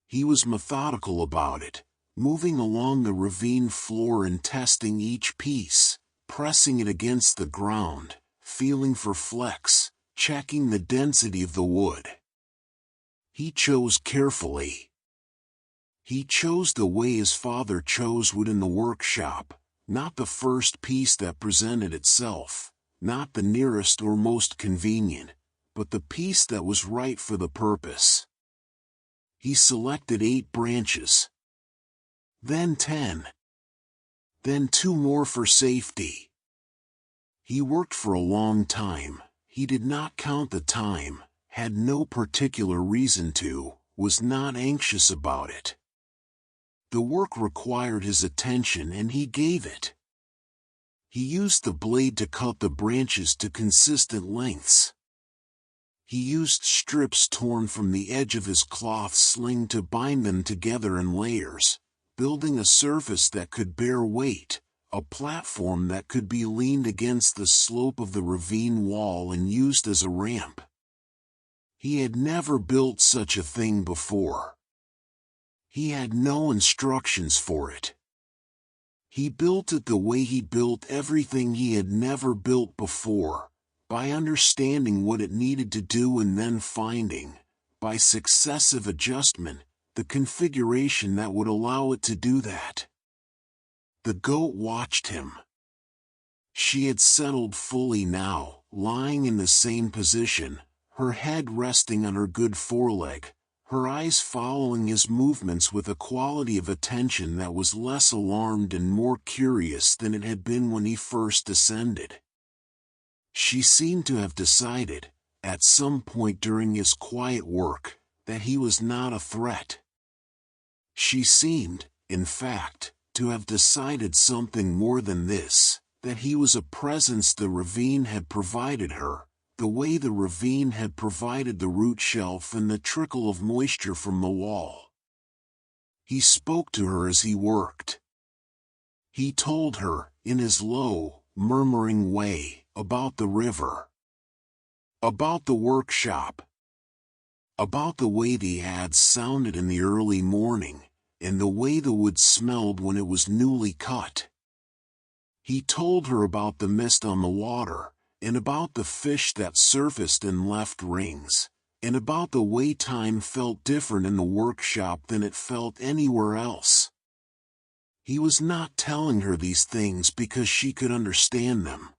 He was methodical about it, moving along the ravine floor and testing each piece, pressing it against the ground, feeling for flecks, checking the density of the wood. He chose carefully. He chose the way his father chose wood in the workshop, not the first piece that presented itself, not the nearest or most convenient, but the piece that was right for the purpose. He selected 8 branches. Then 10. Then 2 more for safety. He worked for a long time. He did not count the time, had no particular reason to, was not anxious about it. The work required his attention and he gave it. He used the blade to cut the branches to consistent lengths. He used strips torn from the edge of his cloth sling to bind them together in layers, building a surface that could bear weight, a platform that could be leaned against the slope of the ravine wall and used as a ramp. He had never built such a thing before. He had no instructions for it. He built it the way he built everything he had never built before, by understanding what it needed to do and then finding, by successive adjustment, the configuration that would allow it to do that. The goat watched him. She had settled fully now, lying in the same position, her head resting on her good foreleg, her eyes following his movements with a quality of attention that was less alarmed and more curious than it had been when he first descended. She seemed to have decided, at some point during his quiet work, that he was not a threat. She seemed, in fact, to have decided something more than this, that he was a presence the ravine had provided her, the way the ravine had provided the root shelf and the trickle of moisture from the wall. He spoke to her as he worked. He told her, in his low, murmuring way, about the river, about the workshop, about the way the adze sounded in the early morning, and the way the wood smelled when it was newly cut. He told her about the mist on the water, and about the fish that surfaced and left rings, and about the way time felt different in the workshop than it felt anywhere else. He was not telling her these things because she could understand them.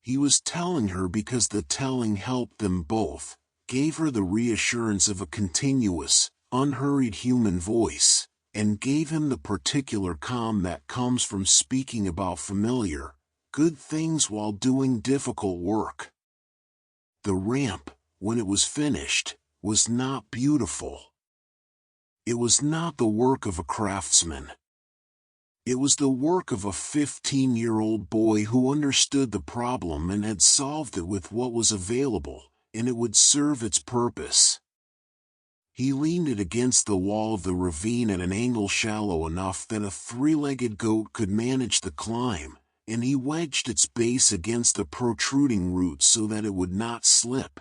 He was telling her because the telling helped them both, gave her the reassurance of a continuous, unhurried human voice, and gave him the particular calm that comes from speaking about familiar, good things while doing difficult work. The ramp, when it was finished, was not beautiful. It was not the work of a craftsman. It was the work of a 15-year-old boy who understood the problem and had solved it with what was available, and it would serve its purpose. He leaned it against the wall of the ravine at an angle shallow enough that a three-legged goat could manage the climb, and he wedged its base against the protruding roots so that it would not slip.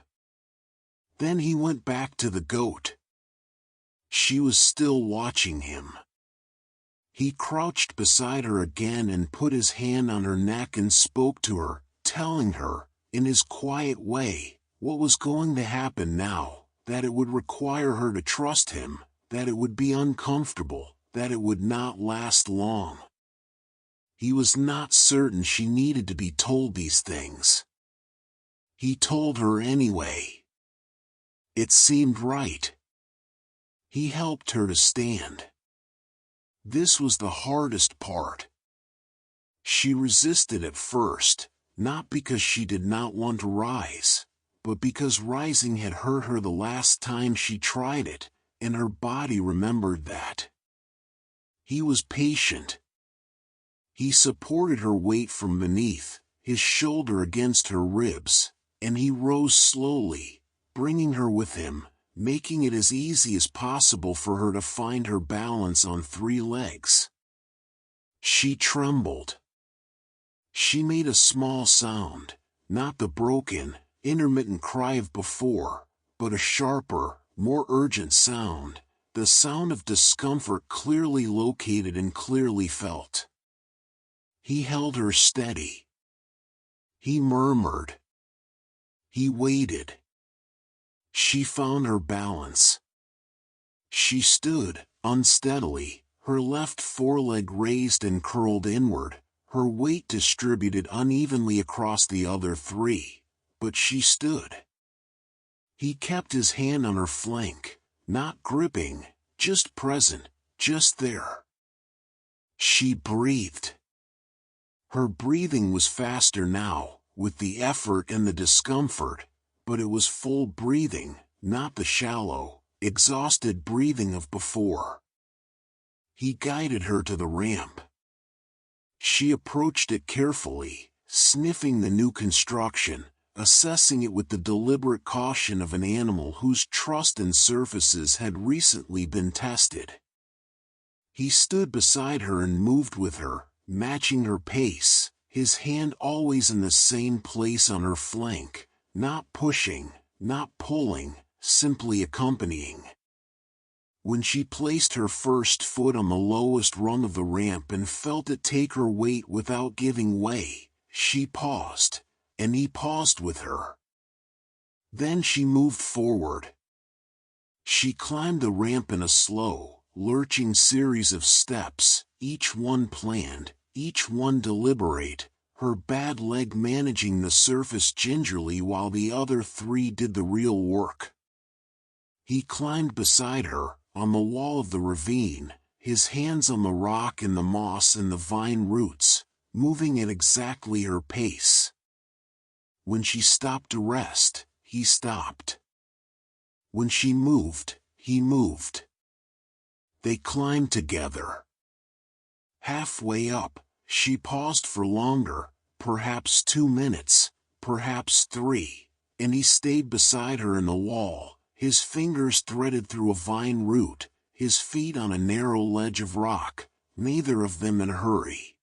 Then he went back to the goat. She was still watching him. He crouched beside her again and put his hand on her neck and spoke to her, telling her, in his quiet way, what was going to happen now, that it would require her to trust him, that it would be uncomfortable, that it would not last long. He was not certain she needed to be told these things. He told her anyway. It seemed right. He helped her to stand. This was the hardest part. She resisted at first, not because she did not want to rise, but because rising had hurt her the last time she tried it, and her body remembered that. He was patient. He supported her weight from beneath, his shoulder against her ribs, and he rose slowly, bringing her with him, making it as easy as possible for her to find her balance on three legs. She trembled. She made a small sound, not the broken, intermittent cry of before, but a sharper, more urgent sound, the sound of discomfort clearly located and clearly felt. He held her steady. He murmured. He waited. She found her balance. She stood, unsteadily, her left foreleg raised and curled inward, her weight distributed unevenly across the other three, but she stood. He kept his hand on her flank, not gripping, just present, just there. She breathed. Her breathing was faster now, with the effort and the discomfort, but it was full breathing, not the shallow, exhausted breathing of before. He guided her to the ramp. She approached it carefully, sniffing the new construction, assessing it with the deliberate caution of an animal whose trust in surfaces had recently been tested. He stood beside her and moved with her, matching her pace, his hand always in the same place on her flank, not pushing, not pulling, simply accompanying. When she placed her first foot on the lowest rung of the ramp and felt it take her weight without giving way, she paused, and he paused with her. Then she moved forward. She climbed the ramp in a slow, lurching series of steps, each one planned, each one deliberate, her bad leg managing the surface gingerly while the other three did the real work. He climbed beside her, on the wall of the ravine, his hands on the rock and the moss and the vine roots, moving at exactly her pace. When she stopped to rest, he stopped. When she moved, he moved. They climbed together. Halfway up, she paused for longer, perhaps 2 minutes, perhaps 3, and he stayed beside her in the wall, his fingers threaded through a vine root, his feet on a narrow ledge of rock, neither of them in a hurry.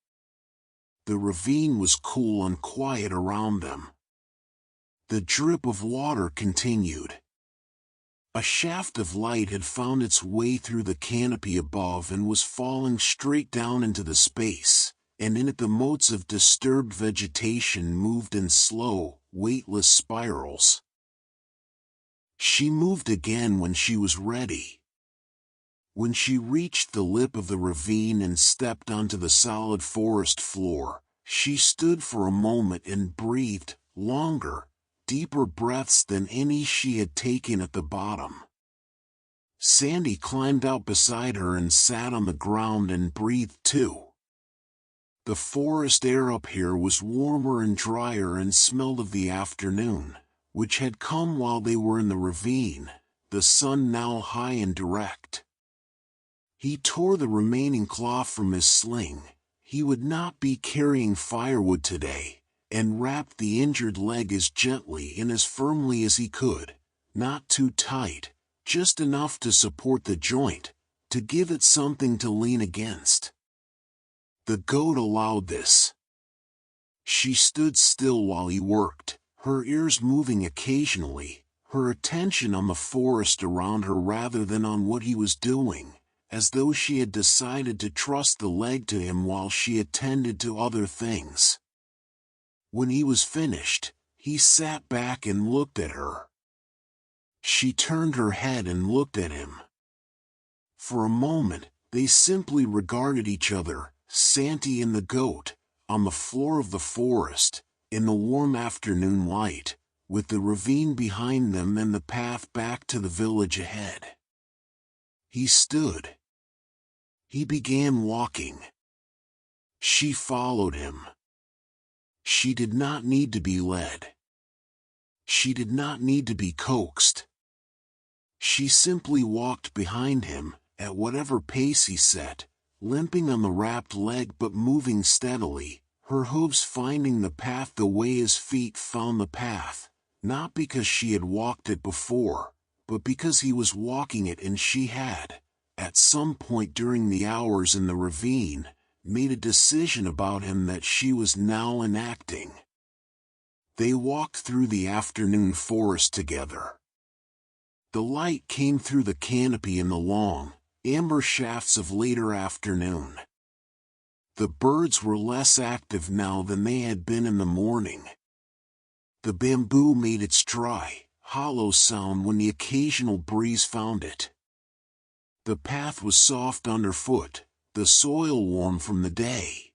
The ravine was cool and quiet around them. The drip of water continued. A shaft of light had found its way through the canopy above and was falling straight down into the space, and in it the motes of disturbed vegetation moved in slow, weightless spirals. She moved again when she was ready. When she reached the lip of the ravine and stepped onto the solid forest floor, she stood for a moment and breathed, longer, deeper breaths than any she had taken at the bottom. Sandy climbed out beside her and sat on the ground and breathed too. The forest air up here was warmer and drier and smelled of the afternoon, which had come while they were in the ravine, the sun now high and direct. He tore the remaining cloth from his sling. He would not be carrying firewood today, and wrapped the injured leg as gently and as firmly as he could, not too tight, just enough to support the joint, to give it something to lean against. The goat allowed this. She stood still while he worked, her ears moving occasionally, her attention on the forest around her rather than on what he was doing, as though she had decided to trust the leg to him while she attended to other things. When he was finished, he sat back and looked at her. She turned her head and looked at him. For a moment, they simply regarded each other, Santi and the goat, on the floor of the forest, in the warm afternoon light, with the ravine behind them and the path back to the village ahead. He stood. He began walking. She followed him. She did not need to be led. She did not need to be coaxed. She simply walked behind him, at whatever pace he set, limping on the wrapped leg but moving steadily, her hooves finding the path the way his feet found the path, not because she had walked it before, but because he was walking it and she had, at some point during the hours in the ravine, made a decision about him that she was now enacting. They walked through the afternoon forest together. The light came through the canopy in the long, amber shafts of later afternoon. The birds were less active now than they had been in the morning. The bamboo made its dry, hollow sound when the occasional breeze found it. The path was soft underfoot, the soil warm from the day.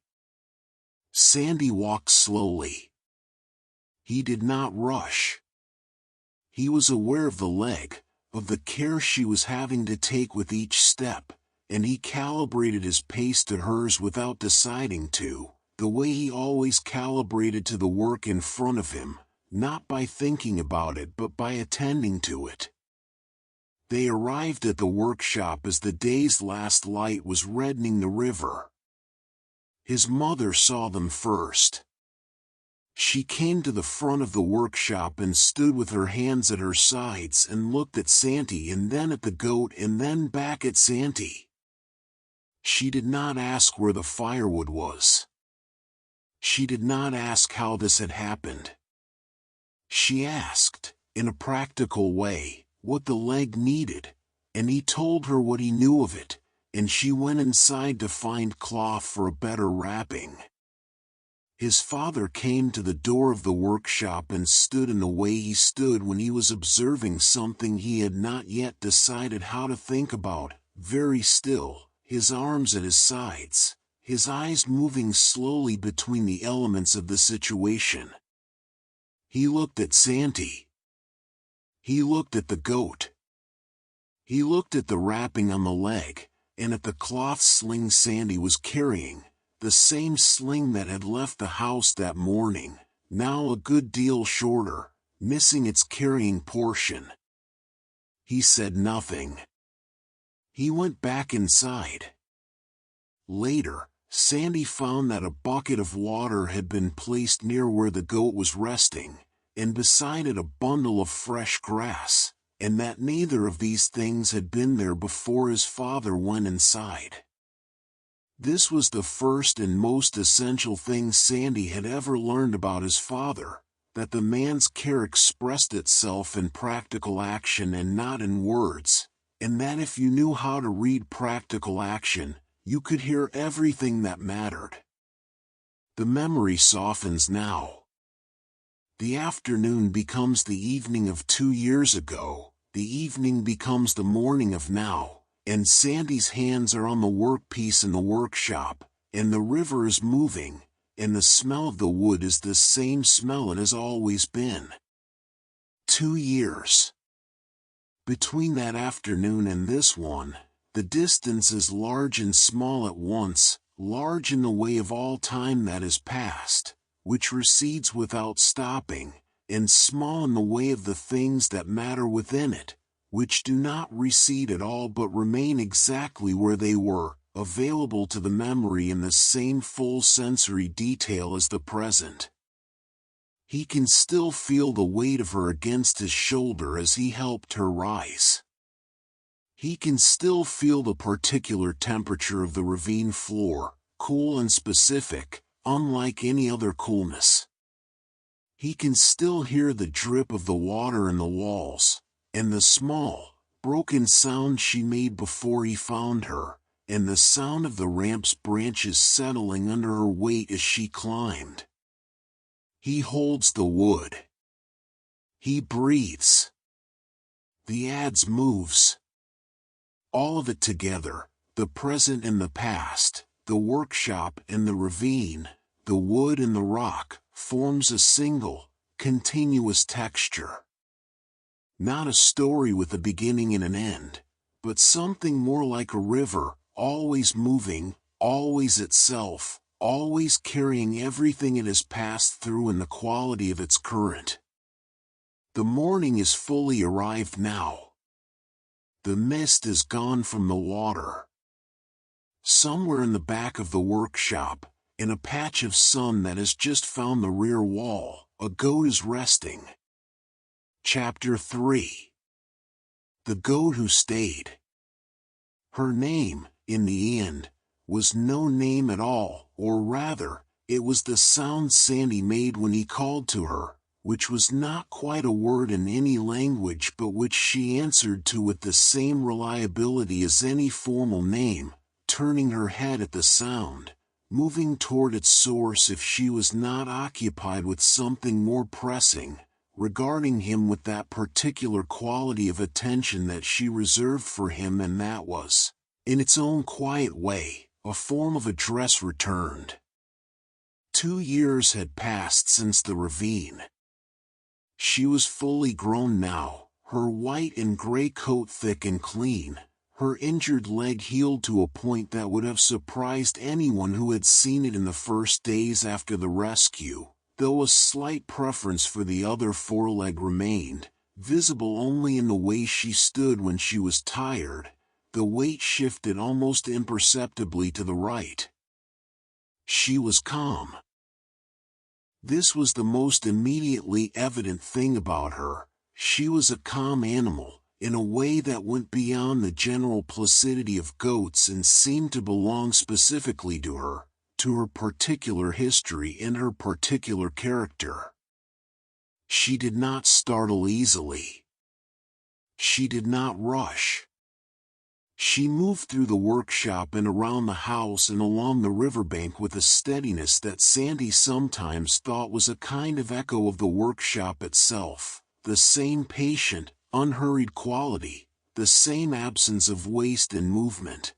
Sandy walked slowly. He did not rush. He was aware of the leg, of the care she was having to take with each step, and he calibrated his pace to hers without deciding to, the way he always calibrated to the work in front of him, not by thinking about it but by attending to it. They arrived at the workshop as the day's last light was reddening the river. His mother saw them first. She came to the front of the workshop and stood with her hands at her sides and looked at Santi and then at the goat and then back at Santi. She did not ask where the firewood was. She did not ask how this had happened. She asked, in a practical way, what the leg needed, and he told her what he knew of it, and she went inside to find cloth for a better wrapping. His father came to the door of the workshop and stood in the way he stood when he was observing something he had not yet decided how to think about, very still, his arms at his sides, his eyes moving slowly between the elements of the situation. He looked at Santi. He looked at the goat. He looked at the wrapping on the leg, and at the cloth sling Sandy was carrying, the same sling that had left the house that morning, now a good deal shorter, missing its carrying portion. He said nothing. He went back inside. Later, Sandy found that a bucket of water had been placed near where the goat was resting, and beside it a bundle of fresh grass, and that neither of these things had been there before his father went inside. This was the first and most essential thing Sandy had ever learned about his father, that the man's care expressed itself in practical action and not in words, and that if you knew how to read practical action, you could hear everything that mattered. The memory softens now. The afternoon becomes the evening of 2 years ago, the evening becomes the morning of now, and Sandy's hands are on the workpiece in the workshop, and the river is moving, and the smell of the wood is the same smell it has always been. 2 years. Between that afternoon and this one, the distance is large and small at once, large in the way of all time that is past, which recedes without stopping, and small in the way of the things that matter within it, which do not recede at all but remain exactly where they were, available to the memory in the same full sensory detail as the present. He can still feel the weight of her against his shoulder as he helped her rise. He can still feel the particular temperature of the ravine floor, cool and specific, unlike any other coolness. He can still hear the drip of the water in the walls, and the small, broken sound she made before he found her, and the sound of the ramp's branches settling under her weight as she climbed. He holds the wood. He breathes. The adze moves. All of it together, the present and the past, the workshop and the ravine, the wood and the rock, forms a single, continuous texture. Not a story with a beginning and an end, but something more like a river, always moving, always itself, always carrying everything it has passed through in the quality of its current. The morning is fully arrived now. The mist is gone from the water. Somewhere in the back of the workshop, in a patch of sun that has just found the rear wall, a goat is resting. Chapter 3. The Goat Who Stayed. Her name, in the end, was no name at all, or rather, it was the sound Sandy made when he called to her, which was not quite a word in any language but which she answered to with the same reliability as any formal name, turning her head at the sound, moving toward its source if she was not occupied with something more pressing, regarding him with that particular quality of attention that she reserved for him, and that was, in its own quiet way, a form of address returned. 2 years had passed since the ravine. She was fully grown now, her white and gray coat thick and clean, her injured leg healed to a point that would have surprised anyone who had seen it in the first days after the rescue, though a slight preference for the other foreleg remained, visible only in the way she stood when she was tired. The weight shifted almost imperceptibly to the right. She was calm. This was the most immediately evident thing about her. She was a calm animal, in a way that went beyond the general placidity of goats and seemed to belong specifically to her particular history and her particular character. She did not startle easily. She did not rush. She moved through the workshop and around the house and along the riverbank with a steadiness that Sandy sometimes thought was a kind of echo of the workshop itself, the same patient, unhurried quality, the same absence of waste and movement.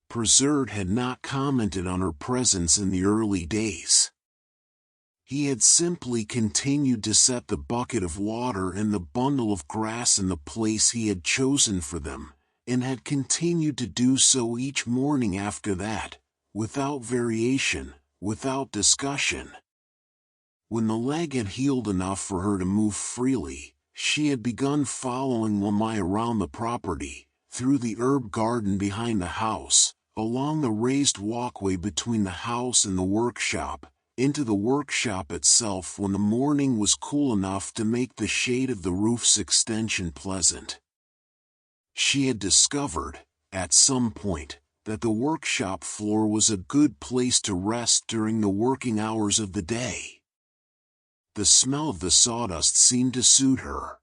Preserve had not commented on her presence in the early days. He had simply continued to set the bucket of water and the bundle of grass in the place he had chosen for them, and had continued to do so each morning after that, without variation, without discussion. When the leg had healed enough for her to move freely, she had begun following Lamai around the property, through the herb garden behind the house, along the raised walkway between the house and the workshop, into the workshop itself when the morning was cool enough to make the shade of the roof's extension pleasant. She had discovered, at some point, that the workshop floor was a good place to rest during the working hours of the day. The smell of the sawdust seemed to suit her.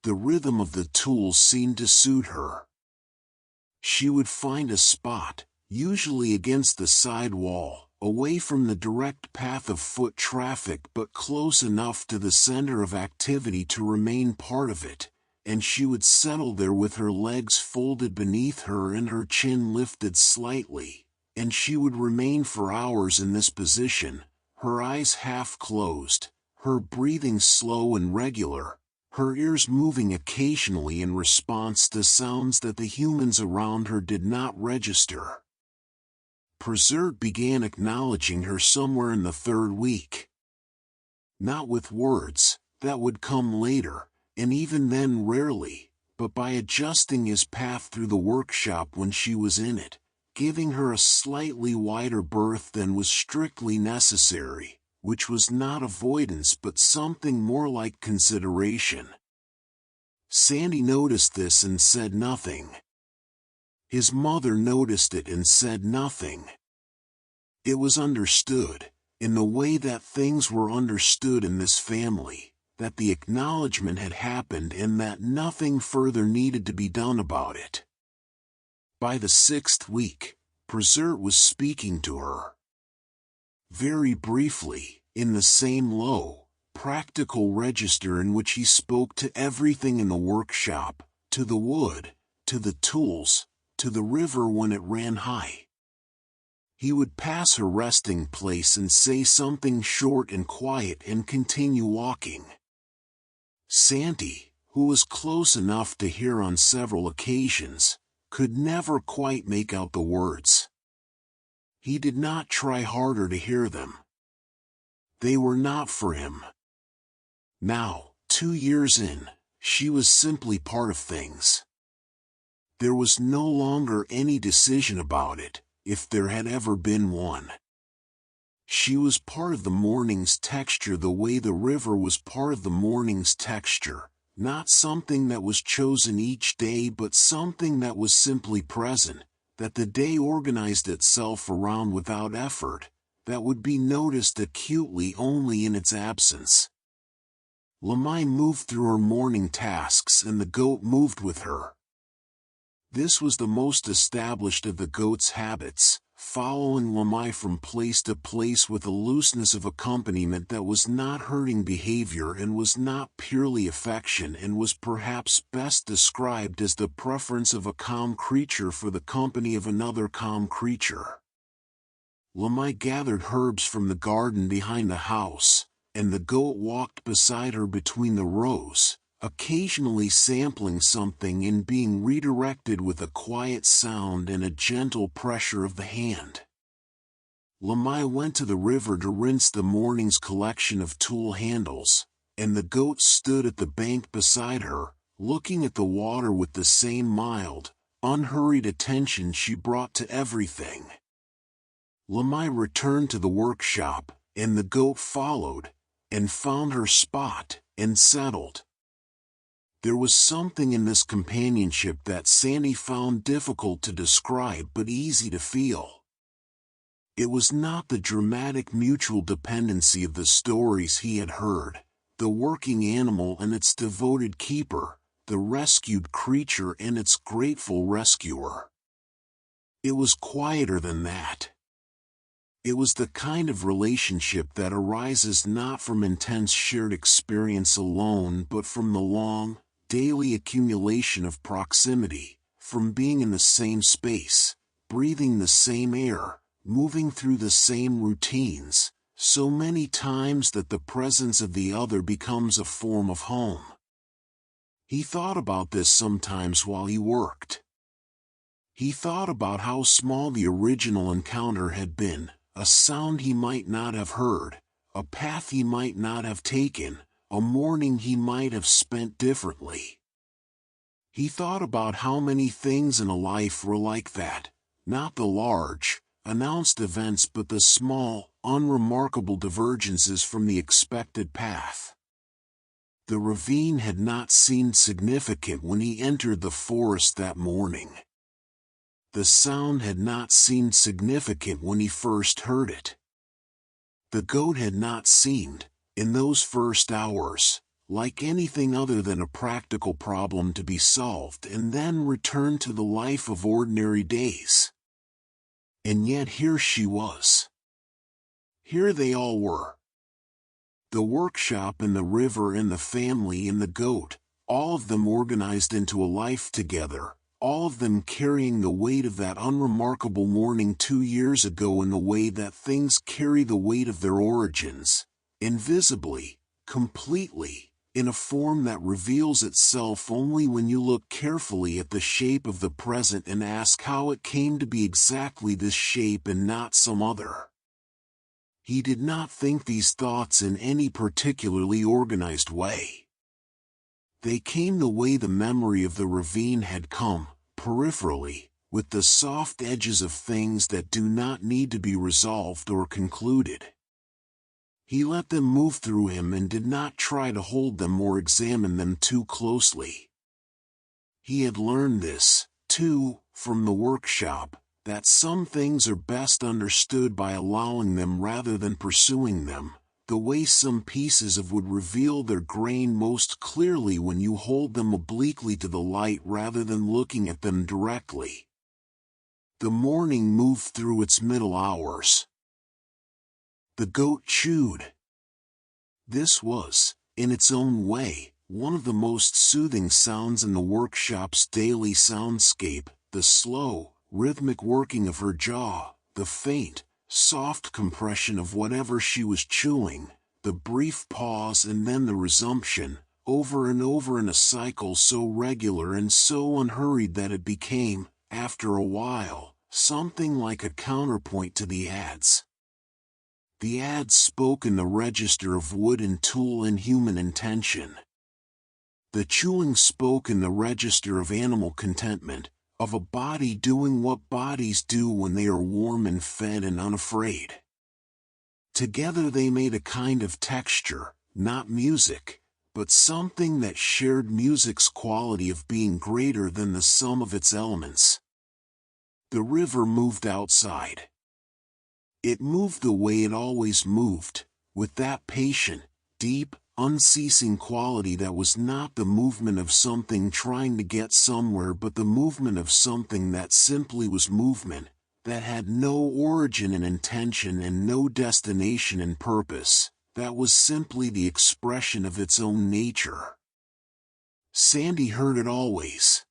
The rhythm of the tools seemed to suit her. She would find a spot, usually against the side wall, away from the direct path of foot traffic but close enough to the center of activity to remain part of it, and she would settle there with her legs folded beneath her and her chin lifted slightly, and she would remain for hours in this position, her eyes half closed, her breathing slow and regular, her ears moving occasionally in response to sounds that the humans around her did not register. Preserve began acknowledging her somewhere in the 3rd week. Not with words, that would come later, and even then rarely, but by adjusting his path through the workshop when she was in it, giving her a slightly wider berth than was strictly necessary, which was not avoidance but something more like consideration. Sandy noticed this and said nothing. His mother noticed it and said nothing. It was understood, in the way that things were understood in this family, that the acknowledgement had happened and that nothing further needed to be done about it. By the 6th week, Preserve was speaking to her. Very briefly, in the same low, practical register in which he spoke to everything in the workshop, to the wood, to the tools, to the river when it ran high. He would pass her resting place and say something short and quiet and continue walking. Sandy, who was close enough to hear on several occasions, could never quite make out the words. He did not try harder to hear them. They were not for him. Now, 2 years in, she was simply part of things. There was no longer any decision about it, if there had ever been one. She was part of the morning's texture the way the river was part of the morning's texture, not something that was chosen each day but something that was simply present, that the day organized itself around without effort, that would be noticed acutely only in its absence. Lamai moved through her morning tasks and the goat moved with her. This was the most established of the goat's habits, following Lamai from place to place with a looseness of accompaniment that was not hurting behavior and was not purely affection and was perhaps best described as the preference of a calm creature for the company of another calm creature. Lamai gathered herbs from the garden behind the house, and the goat walked beside her between the rows, occasionally sampling something and being redirected with a quiet sound and a gentle pressure of the hand. Lamai went to the river to rinse the morning's collection of tool handles, and the goat stood at the bank beside her, looking at the water with the same mild, unhurried attention she brought to everything. Lamai returned to the workshop, and the goat followed, and found her spot, and settled. There was something in this companionship that Sandy found difficult to describe but easy to feel. It was not the dramatic mutual dependency of the stories he had heard, the working animal and its devoted keeper, the rescued creature and its grateful rescuer. It was quieter than that. It was the kind of relationship that arises not from intense shared experience alone but from the long, daily accumulation of proximity, from being in the same space, breathing the same air, moving through the same routines, so many times that the presence of the other becomes a form of home. He thought about this sometimes while he worked. He thought about how small the original encounter had been, a sound he might not have heard, a path he might not have taken, a morning he might have spent differently. He thought about how many things in a life were like that, not the large, announced events but the small, unremarkable divergences from the expected path. The ravine had not seemed significant when he entered the forest that morning. The sound had not seemed significant when he first heard it. The goat had not seemed, in those first hours, like anything other than a practical problem to be solved and then returned to the life of ordinary days. And yet here she was. Here they all were. The workshop and the river and the family and the goat, all of them organized into a life together, all of them carrying the weight of that unremarkable morning 2 years ago in the way that things carry the weight of their origins, invisibly, completely, in a form that reveals itself only when you look carefully at the shape of the present and ask how it came to be exactly this shape and not some other. He did not think these thoughts in any particularly organized way. They came the way the memory of the ravine had come, peripherally, with the soft edges of things that do not need to be resolved or concluded. He let them move through him and did not try to hold them or examine them too closely. He had learned this, too, from the workshop, that some things are best understood by allowing them rather than pursuing them, the way some pieces of wood reveal their grain most clearly when you hold them obliquely to the light rather than looking at them directly. The morning moved through its middle hours. The goat chewed. This was, in its own way, one of the most soothing sounds in the workshop's daily soundscape, the slow, rhythmic working of her jaw, the faint, soft compression of whatever she was chewing, the brief pause and then the resumption, over and over in a cycle so regular and so unhurried that it became, after a while, something like a counterpoint to the ads. The ads spoke in the register of wood and tool and human intention. The chewing spoke in the register of animal contentment, of a body doing what bodies do when they are warm and fed and unafraid. Together they made a kind of texture, not music, but something that shared music's quality of being greater than the sum of its elements. The river moved outside. It moved the way it always moved, with that patient, deep, unceasing quality that was not the movement of something trying to get somewhere but the movement of something that simply was movement, that had no origin and intention and no destination and purpose, that was simply the expression of its own nature. Sandy heard it always.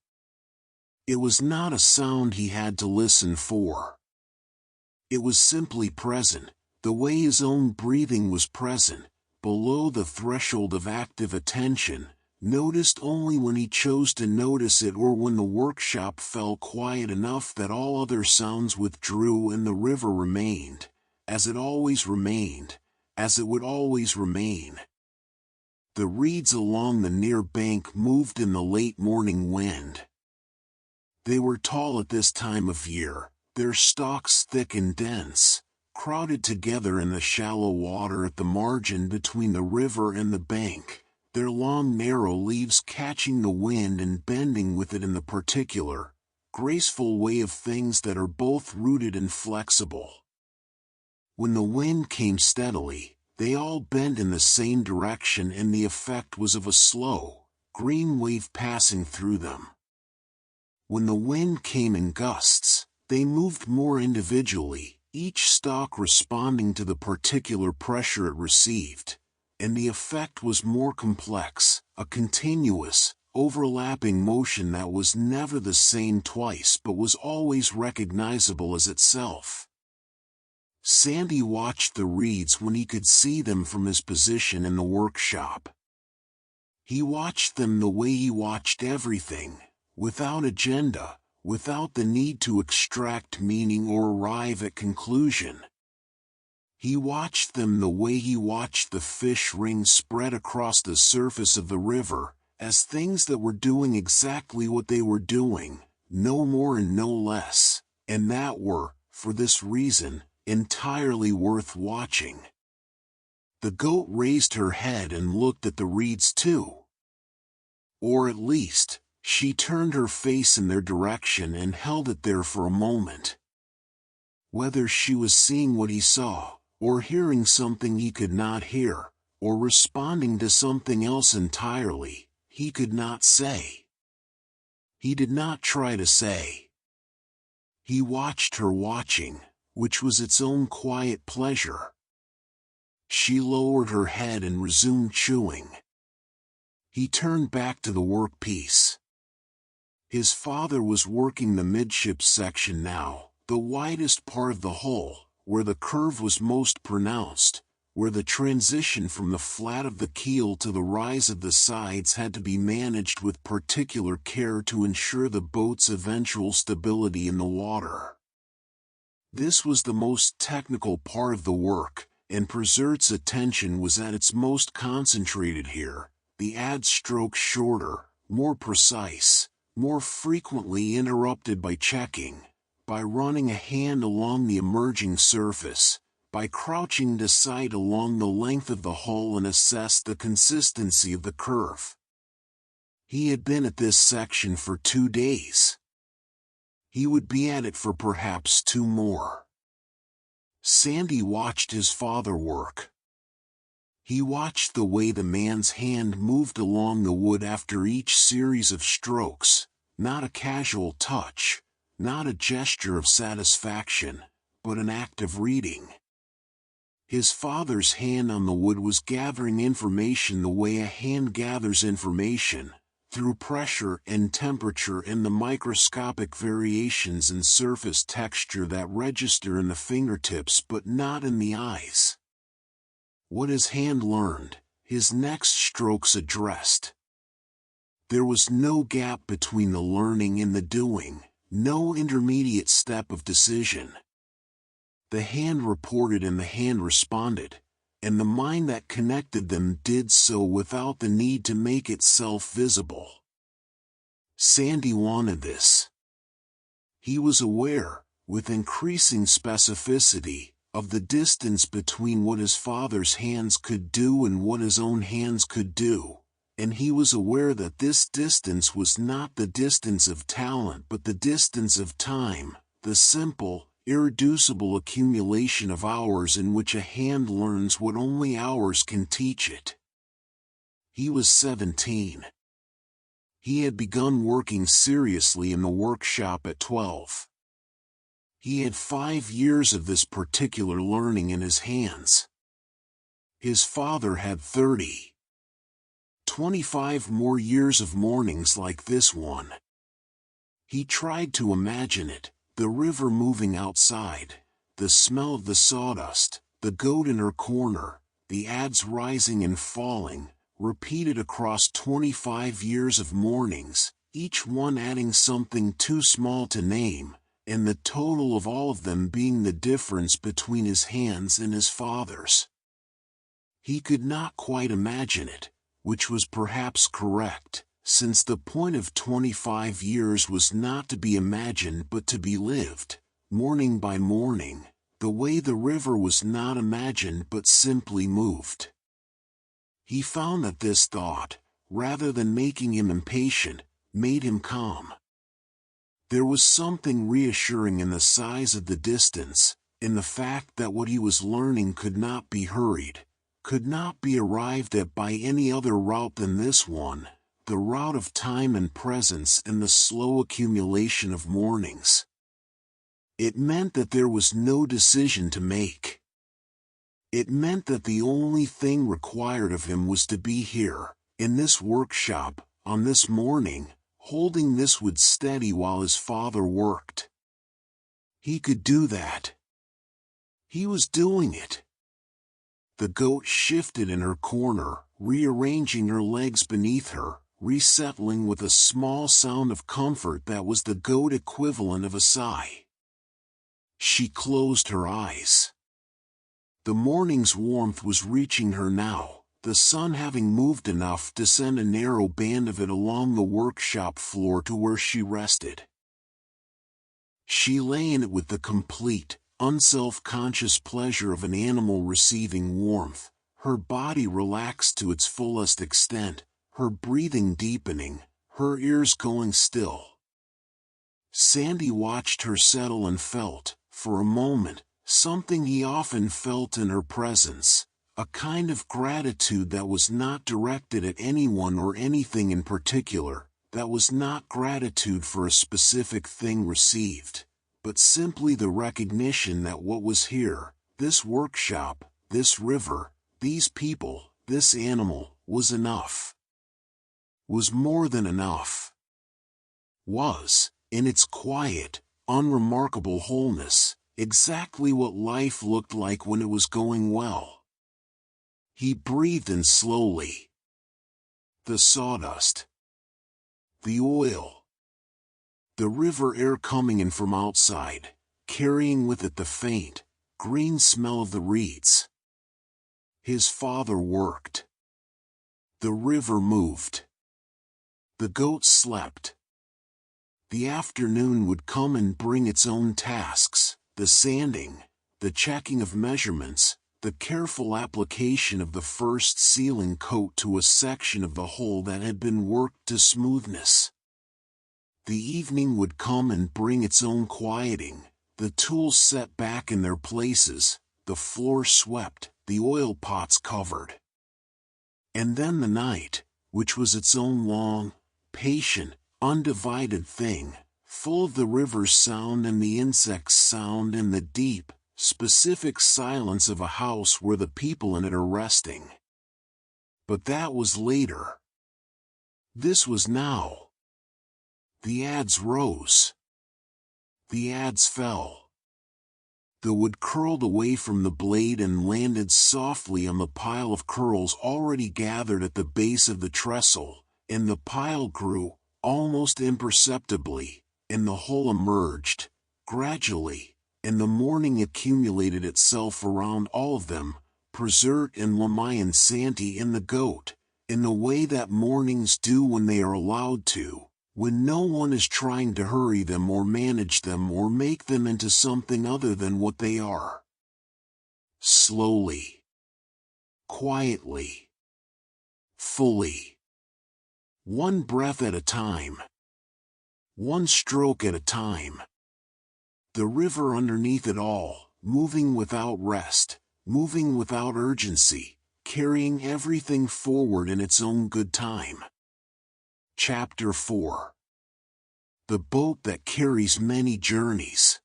It was not a sound he had to listen for. It was simply present, the way his own breathing was present, below the threshold of active attention, noticed only when he chose to notice it or when the workshop fell quiet enough that all other sounds withdrew and the river remained, as it always remained, as it would always remain. The reeds along the near bank moved in the late morning wind. They were tall at this time of year, their stalks thick and dense, crowded together in the shallow water at the margin between the river and the bank, their long narrow leaves catching the wind and bending with it in the particular, graceful way of things that are both rooted and flexible. When the wind came steadily, they all bent in the same direction and the effect was of a slow, green wave passing through them. When the wind came in gusts, they moved more individually, each stalk responding to the particular pressure it received, and the effect was more complex, a continuous, overlapping motion that was never the same twice but was always recognizable as itself. Sandy watched the reeds when he could see them from his position in the workshop. He watched them the way he watched everything, without agenda, without the need to extract meaning or arrive at conclusion. He watched them the way he watched the fish rings spread across the surface of the river, as things that were doing exactly what they were doing, no more and no less, and that were, for this reason, entirely worth watching. The goat raised her head and looked at the reeds too. Or at least, she turned her face in their direction and held it there for a moment. Whether she was seeing what he saw, or hearing something he could not hear, or responding to something else entirely, he could not say. He did not try to say. He watched her watching, which was its own quiet pleasure. She lowered her head and resumed chewing. He turned back to the workpiece. His father was working the midships section now, the widest part of the hull, where the curve was most pronounced, where the transition from the flat of the keel to the rise of the sides had to be managed with particular care to ensure the boat's eventual stability in the water. This was the most technical part of the work, and Presert's attention was at its most concentrated here, the ad strokes shorter, more precise, more frequently interrupted by checking, by running a hand along the emerging surface, by crouching to sight along the length of the hull and assess the consistency of the curve. He had been at this section for 2 days. He would be at it for perhaps 2 more. Sandy watched his father work. He watched the way the man's hand moved along the wood after each series of strokes, not a casual touch, not a gesture of satisfaction, but an act of reading. His father's hand on the wood was gathering information the way a hand gathers information, through pressure and temperature and the microscopic variations in surface texture that register in the fingertips but not in the eyes. What his hand learned, his next strokes addressed. There was no gap between the learning and the doing, no intermediate step of decision. The hand reported and the hand responded, and the mind that connected them did so without the need to make itself visible. Sandy wanted this. He was aware, with increasing specificity, of the distance between what his father's hands could do and what his own hands could do, and he was aware that this distance was not the distance of talent but the distance of time, the simple, irreducible accumulation of hours in which a hand learns what only hours can teach it. He was 17. He had begun working seriously in the workshop at 12. He had 5 years of this particular learning in his hands. His father had 30. 25 more years of mornings like this one. He tried to imagine it, the river moving outside, the smell of the sawdust, the goat in her corner, the ads rising and falling, repeated across 25 years of mornings, each one adding something too small to name, and the total of all of them being the difference between his hands and his father's. He could not quite imagine it, which was perhaps correct, since the point of 25 years was not to be imagined but to be lived, morning by morning, the way the river was not imagined but simply moved. He found that this thought, rather than making him impatient, made him calm. There was something reassuring in the size of the distance, in the fact that what he was learning could not be hurried, could not be arrived at by any other route than this one, the route of time and presence and the slow accumulation of mornings. It meant that there was no decision to make. It meant that the only thing required of him was to be here, in this workshop, on this morning, holding this wood steady while his father worked. He could do that. He was doing it. The goat shifted in her corner, rearranging her legs beneath her, resettling with a small sound of comfort that was the goat equivalent of a sigh. She closed her eyes. The morning's warmth was reaching her now, the sun having moved enough to send a narrow band of it along the workshop floor to where she rested. She lay in it with the complete, unself-conscious pleasure of an animal receiving warmth, her body relaxed to its fullest extent, her breathing deepening, her ears going still. Sandy watched her settle and felt, for a moment, something he often felt in her presence, a kind of gratitude that was not directed at anyone or anything in particular, that was not gratitude for a specific thing received, but simply the recognition that what was here, this workshop, this river, these people, this animal, was enough. Was more than enough. Was, in its quiet, unremarkable wholeness, exactly what life looked like when it was going well. He breathed in slowly. The sawdust. The oil. The river air coming in from outside, carrying with it the faint, green smell of the reeds. His father worked. The river moved. The goat slept. The afternoon would come and bring its own tasks, the sanding, the checking of measurements, the careful application of the first sealing coat to a section of the hole that had been worked to smoothness. The evening would come and bring its own quieting, the tools set back in their places, the floor swept, the oil pots covered. And then the night, which was its own long, patient, undivided thing, full of the river's sound and the insect's sound and the deep, specific silence of a house where the people in it are resting. But that was later. This was now. The adze rose. The adze fell. The wood curled away from the blade and landed softly on the pile of curls already gathered at the base of the trestle, and the pile grew, almost imperceptibly, and the hole emerged, gradually, and the morning accumulated itself around all of them, Preserve and Lamai and Santi and the goat, in the way that mornings do when they are allowed to, when no one is trying to hurry them or manage them or make them into something other than what they are. Slowly. Quietly. Fully. One breath at a time. One stroke at a time. The river underneath it all, moving without rest, moving without urgency, carrying everything forward in its own good time. Chapter 4. The boat that carries many journeys.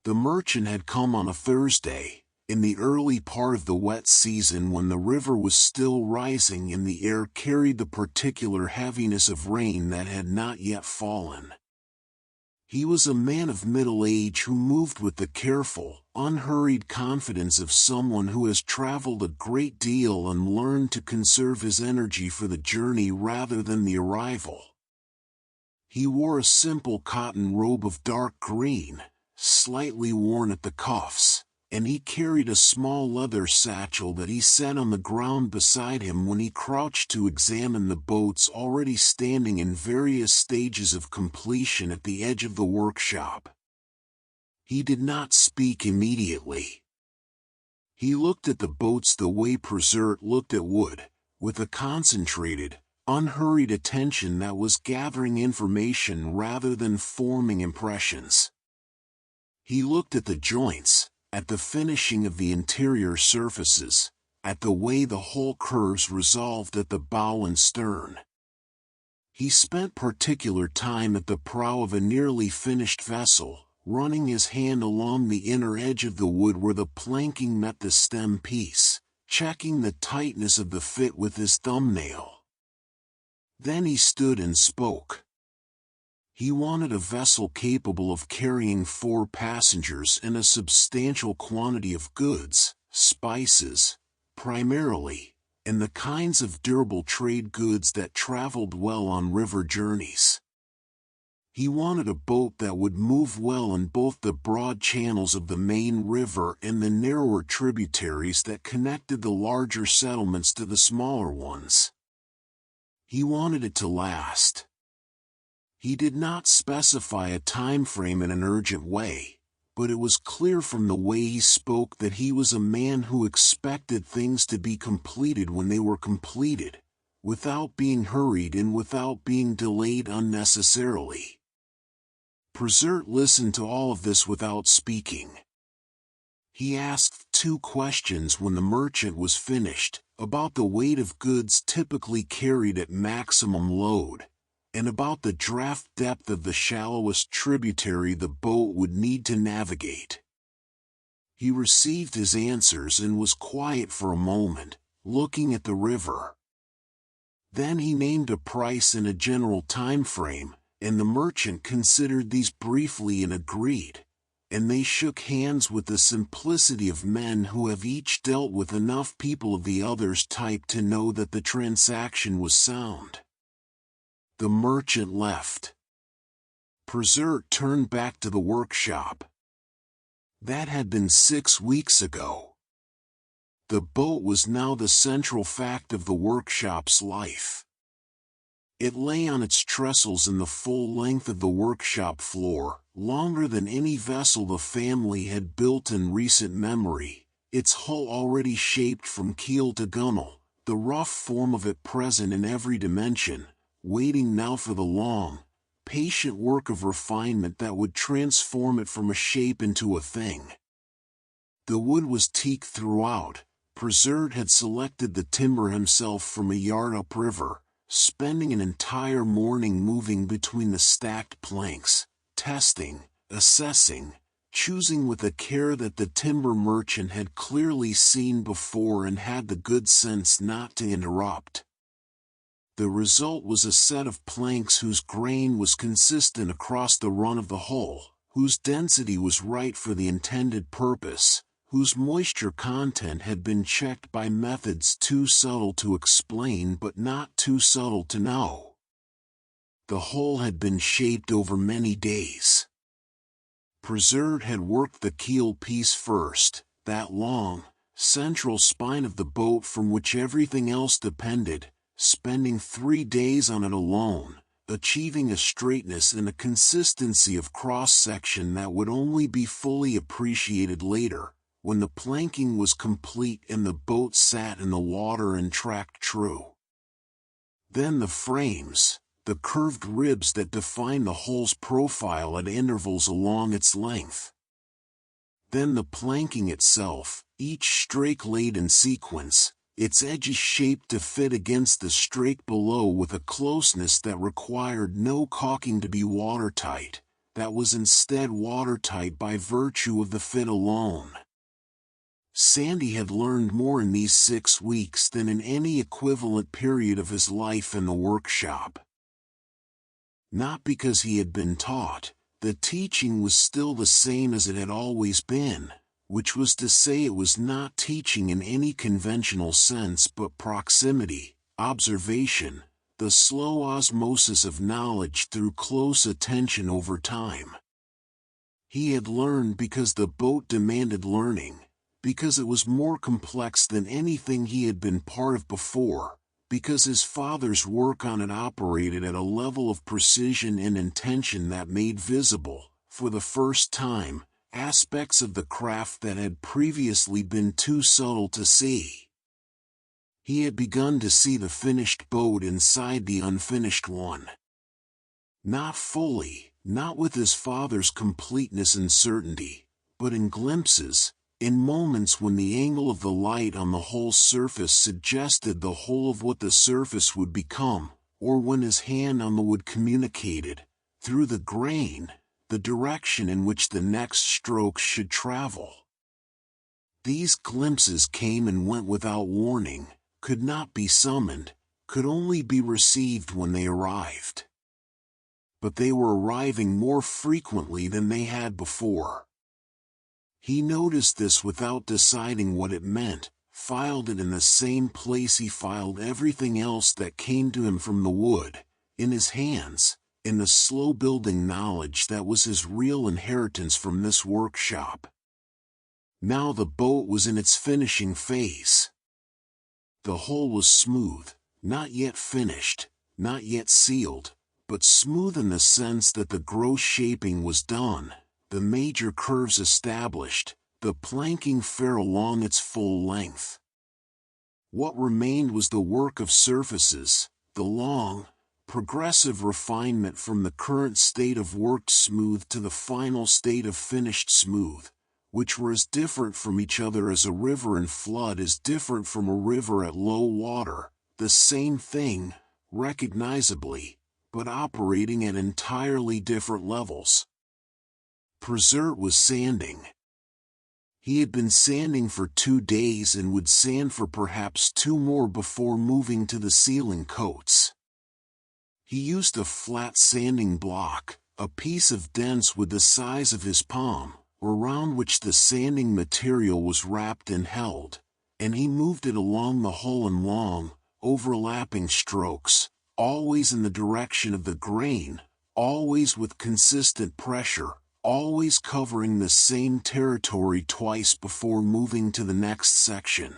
The merchant had come on a Thursday, in the early part of the wet season when the river was still rising and the air carried the particular heaviness of rain that had not yet fallen. He was a man of middle age who moved with the careful, unhurried confidence of someone who has traveled a great deal and learned to conserve his energy for the journey rather than the arrival. He wore a simple cotton robe of dark green, slightly worn at the cuffs, and he carried a small leather satchel that he set on the ground beside him when he crouched to examine the boats already standing in various stages of completion at the edge of the workshop. He did not speak immediately. He looked at the boats the way Preserve looked at wood, with a concentrated, unhurried attention that was gathering information rather than forming impressions. He looked at the joints, at the finishing of the interior surfaces, at the way the whole curves resolved at the bow and stern. He spent particular time at the prow of a nearly finished vessel, running his hand along the inner edge of the wood where the planking met the stem piece, checking the tightness of the fit with his thumbnail. Then he stood and spoke. He wanted a vessel capable of carrying 4 passengers and a substantial quantity of goods, spices, primarily, and the kinds of durable trade goods that traveled well on river journeys. He wanted a boat that would move well in both the broad channels of the main river and the narrower tributaries that connected the larger settlements to the smaller ones. He wanted it to last. He did not specify a time frame in an urgent way, but it was clear from the way he spoke that he was a man who expected things to be completed when they were completed, without being hurried and without being delayed unnecessarily. Preserve listened to all of this without speaking. He asked 2 questions when the merchant was finished, about the weight of goods typically carried at maximum load, and about the draft depth of the shallowest tributary the boat would need to navigate. He received his answers and was quiet for a moment, looking at the river. Then he named a price and a general time frame, and the merchant considered these briefly and agreed, and they shook hands with the simplicity of men who have each dealt with enough people of the other's type to know that the transaction was sound. The merchant left. Preserve turned back to the workshop. That had been 6 weeks ago. The boat was now the central fact of the workshop's life. It lay on its trestles in the full length of the workshop floor, longer than any vessel the family had built in recent memory, its hull already shaped from keel to gunwale, the rough form of it present in every dimension, waiting now for the long, patient work of refinement that would transform it from a shape into a thing. The wood was teak throughout. Preserve had selected the timber himself from a yard upriver, spending an entire morning moving between the stacked planks, testing, assessing, choosing with a care that the timber merchant had clearly seen before and had the good sense not to interrupt. The result was a set of planks whose grain was consistent across the run of the hull, whose density was right for the intended purpose, whose moisture content had been checked by methods too subtle to explain but not too subtle to know. The hull had been shaped over many days. Preserve had worked the keel piece first, that long, central spine of the boat from which everything else depended, spending 3 days on it alone, achieving a straightness and a consistency of cross-section that would only be fully appreciated later, when the planking was complete and the boat sat in the water and tracked true. Then the frames, the curved ribs that define the hull's profile at intervals along its length. Then the planking itself, each strake laid in sequence, its edges shaped to fit against the strake below with a closeness that required no caulking to be watertight, that was instead watertight by virtue of the fit alone. Sandy had learned more in these 6 weeks than in any equivalent period of his life in the workshop. Not because he had been taught, the teaching was still the same as it had always been, which was to say it was not teaching in any conventional sense but proximity, observation, the slow osmosis of knowledge through close attention over time. He had learned because the boat demanded learning, because it was more complex than anything he had been part of before, because his father's work on it operated at a level of precision and intention that made visible, for the first time, aspects of the craft that had previously been too subtle to see. He had begun to see the finished boat inside the unfinished one. Not fully, not with his father's completeness and certainty, but in glimpses, in moments when the angle of the light on the whole surface suggested the whole of what the surface would become, or when his hand on the wood communicated, through the grain, the direction in which the next strokes should travel. These glimpses came and went without warning, could not be summoned, could only be received when they arrived. But they were arriving more frequently than they had before. He noticed this without deciding what it meant, filed it in the same place he filed everything else that came to him from the wood, in his hands, in the slow-building knowledge that was his real inheritance from this workshop. Now the boat was in its finishing phase. The hull was smooth, not yet finished, not yet sealed, but smooth in the sense that the gross shaping was done, the major curves established, the planking fair along its full length. What remained was the work of surfaces, the long, progressive refinement from the current state of worked smooth to the final state of finished smooth, which were as different from each other as a river in flood is different from a river at low water, the same thing, recognizably, but operating at entirely different levels. Preserve was sanding. He had been sanding for 2 days and would sand for perhaps 2 more before moving to the sealing coats. He used a flat sanding block, a piece of dense wood the size of his palm, around which the sanding material was wrapped and held, and he moved it along the hull in long, overlapping strokes, always in the direction of the grain, always with consistent pressure, always covering the same territory twice before moving to the next section.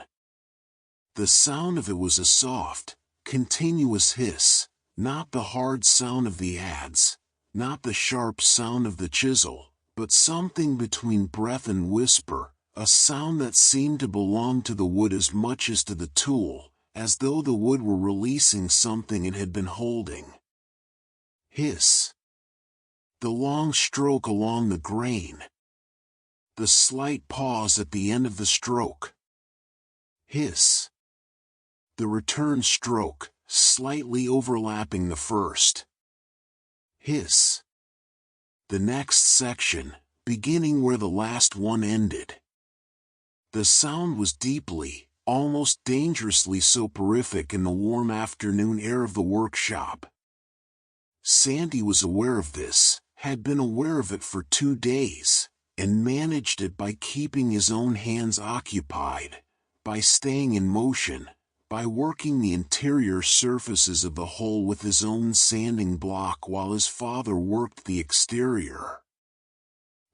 The sound of it was a soft, continuous hiss, not the hard sound of the adze, not the sharp sound of the chisel, but something between breath and whisper, a sound that seemed to belong to the wood as much as to the tool, as though the wood were releasing something it had been holding. Hiss. The long stroke along the grain. The slight pause at the end of the stroke. Hiss. The return stroke, slightly overlapping the first. Hiss. The next section, beginning where the last one ended. The sound was deeply, almost dangerously soporific in the warm afternoon air of the workshop. Sandy was aware of this, had been aware of it for 2 days, and managed it by keeping his own hands occupied, by staying in motion, by working the interior surfaces of the hole with his own sanding block while his father worked the exterior.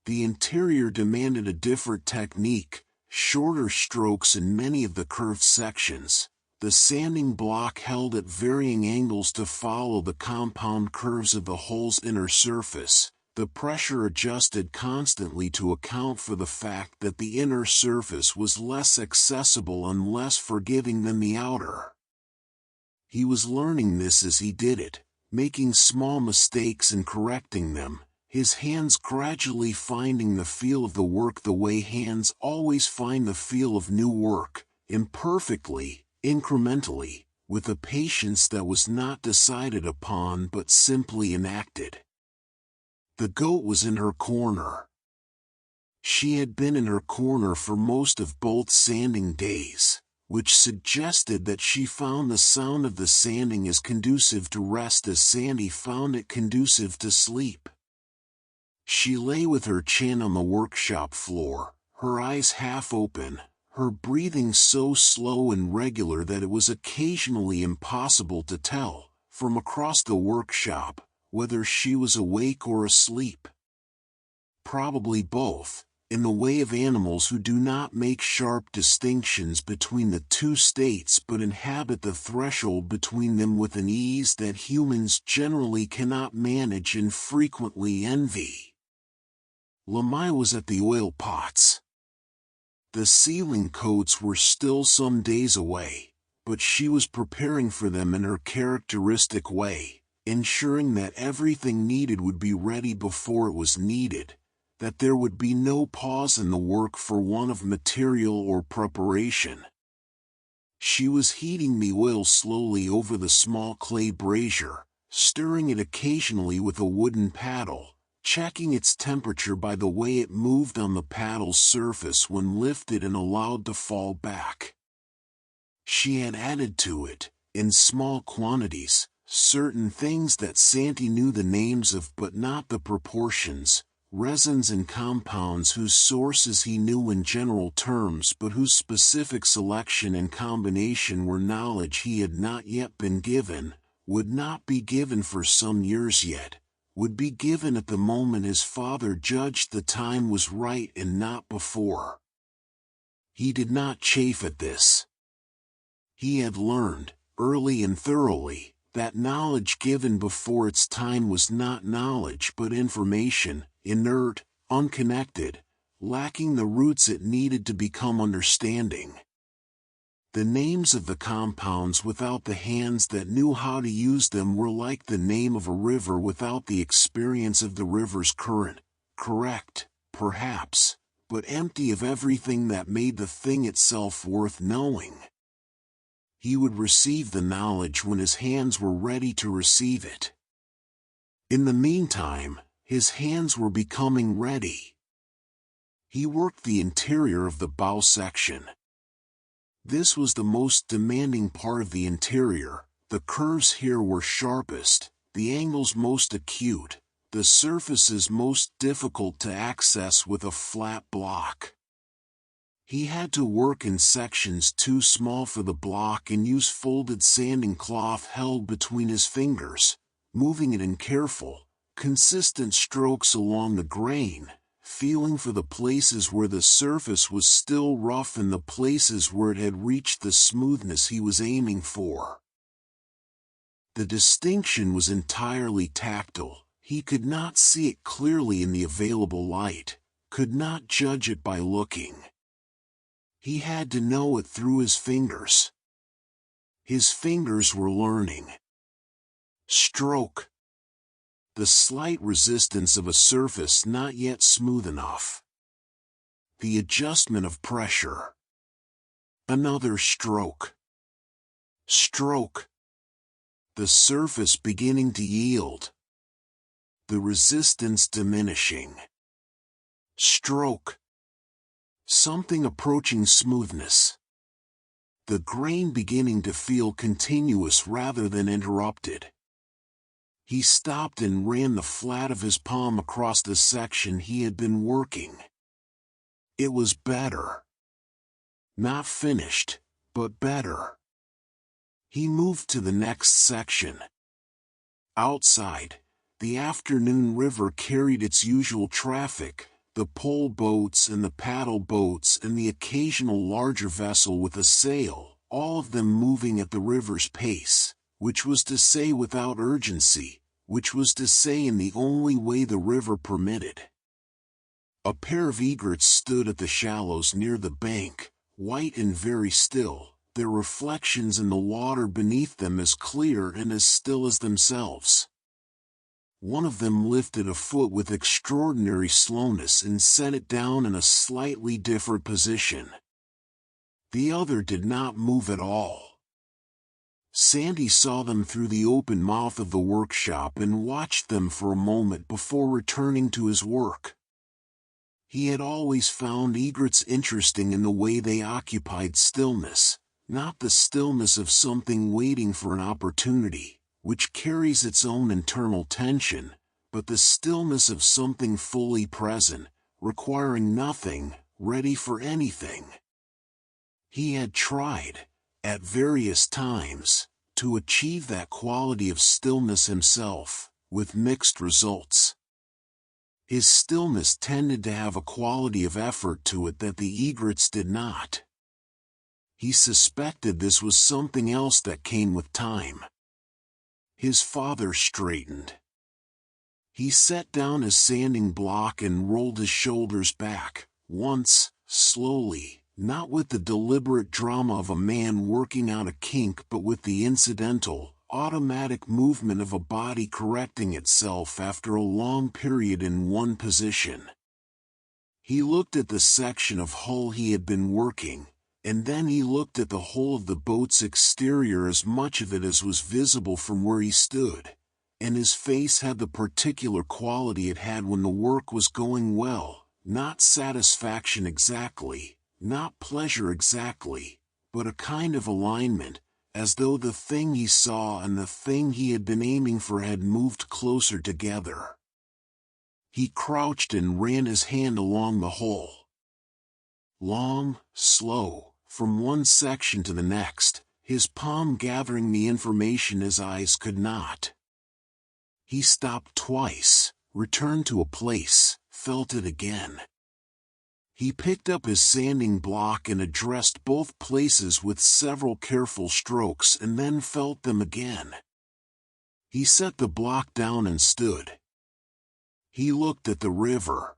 The interior demanded a different technique, shorter strokes in many of the curved sections. The sanding block held at varying angles to follow the compound curves of the hole's inner surface. The pressure adjusted constantly to account for the fact that the inner surface was less accessible and less forgiving than the outer. He was learning this as he did it, making small mistakes and correcting them, his hands gradually finding the feel of the work the way hands always find the feel of new work, imperfectly, incrementally, with a patience that was not decided upon but simply enacted. The goat was in her corner. She had been in her corner for most of both sanding days, which suggested that she found the sound of the sanding as conducive to rest as Sandy found it conducive to sleep. She lay with her chin on the workshop floor, her eyes half open, her breathing so slow and regular that it was occasionally impossible to tell, from across the workshop, whether she was awake or asleep. Probably both, in the way of animals who do not make sharp distinctions between the two states but inhabit the threshold between them with an ease that humans generally cannot manage and frequently envy. Lamai was at the oil pots. The ceiling coats were still some days away, but she was preparing for them in her characteristic way, ensuring that everything needed would be ready before it was needed, that there would be no pause in the work for want of material or preparation. She was heating the oil slowly over the small clay brazier, stirring it occasionally with a wooden paddle, checking its temperature by the way it moved on the paddle's surface when lifted and allowed to fall back. She had added to it, in small quantities, certain things that Sandy knew the names of but not the proportions, resins and compounds whose sources he knew in general terms but whose specific selection and combination were knowledge he had not yet been given, would not be given for some years yet, would be given at the moment his father judged the time was right and not before. He did not chafe at this. He had learned, early and thoroughly, that knowledge given before its time was not knowledge but information, inert, unconnected, lacking the roots it needed to become understanding. The names of the compounds without the hands that knew how to use them were like the name of a river without the experience of the river's current, correct, perhaps, but empty of everything that made the thing itself worth knowing. He would receive the knowledge when his hands were ready to receive it. In the meantime, his hands were becoming ready. He worked the interior of the bow section. This was the most demanding part of the interior. The curves here were sharpest, the angles most acute, the surfaces most difficult to access with a flat block. He had to work in sections too small for the block and use folded sanding cloth held between his fingers, moving it in careful, consistent strokes along the grain, feeling for the places where the surface was still rough and the places where it had reached the smoothness he was aiming for. The distinction was entirely tactile. He could not see it clearly in the available light, could not judge it by looking. He had to know it through his fingers. His fingers were learning. Stroke. The slight resistance of a surface not yet smooth enough. The adjustment of pressure. Another stroke. Stroke. The surface beginning to yield. The resistance diminishing. Stroke. Something approaching smoothness. The grain beginning to feel continuous rather than interrupted. He stopped and ran the flat of his palm across the section he had been working. It was better. Not finished, but better. He moved to the next section. Outside, the afternoon river carried its usual traffic, the pole boats and the paddle boats and the occasional larger vessel with a sail, all of them moving at the river's pace, which was to say without urgency, which was to say in the only way the river permitted. A pair of egrets stood at the shallows near the bank, white and very still, their reflections in the water beneath them as clear and as still as themselves. One of them lifted a foot with extraordinary slowness and set it down in a slightly different position. The other did not move at all. Sandy saw them through the open mouth of the workshop and watched them for a moment before returning to his work. He had always found egrets interesting in the way they occupied stillness, not the stillness of something waiting for an opportunity, which carries its own internal tension, but the stillness of something fully present, requiring nothing, ready for anything. He had tried, at various times, to achieve that quality of stillness himself, with mixed results. His stillness tended to have a quality of effort to it that the egrets did not. He suspected this was something else that came with time. His father straightened. He set down his sanding block and rolled his shoulders back, once, slowly, not with the deliberate drama of a man working out a kink but with the incidental, automatic movement of a body correcting itself after a long period in one position. He looked at the section of hull he had been working, and then he looked at the whole of the boat's exterior, as much of it as was visible from where he stood, and his face had the particular quality it had when the work was going well, not satisfaction exactly, not pleasure exactly, but a kind of alignment, as though the thing he saw and the thing he had been aiming for had moved closer together. He crouched and ran his hand along the hull. Long, slow, from one section to the next, his palm gathering the information his eyes could not. He stopped twice, returned to a place, felt it again. He picked up his sanding block and addressed both places with several careful strokes and then felt them again. He set the block down and stood. He looked at the river.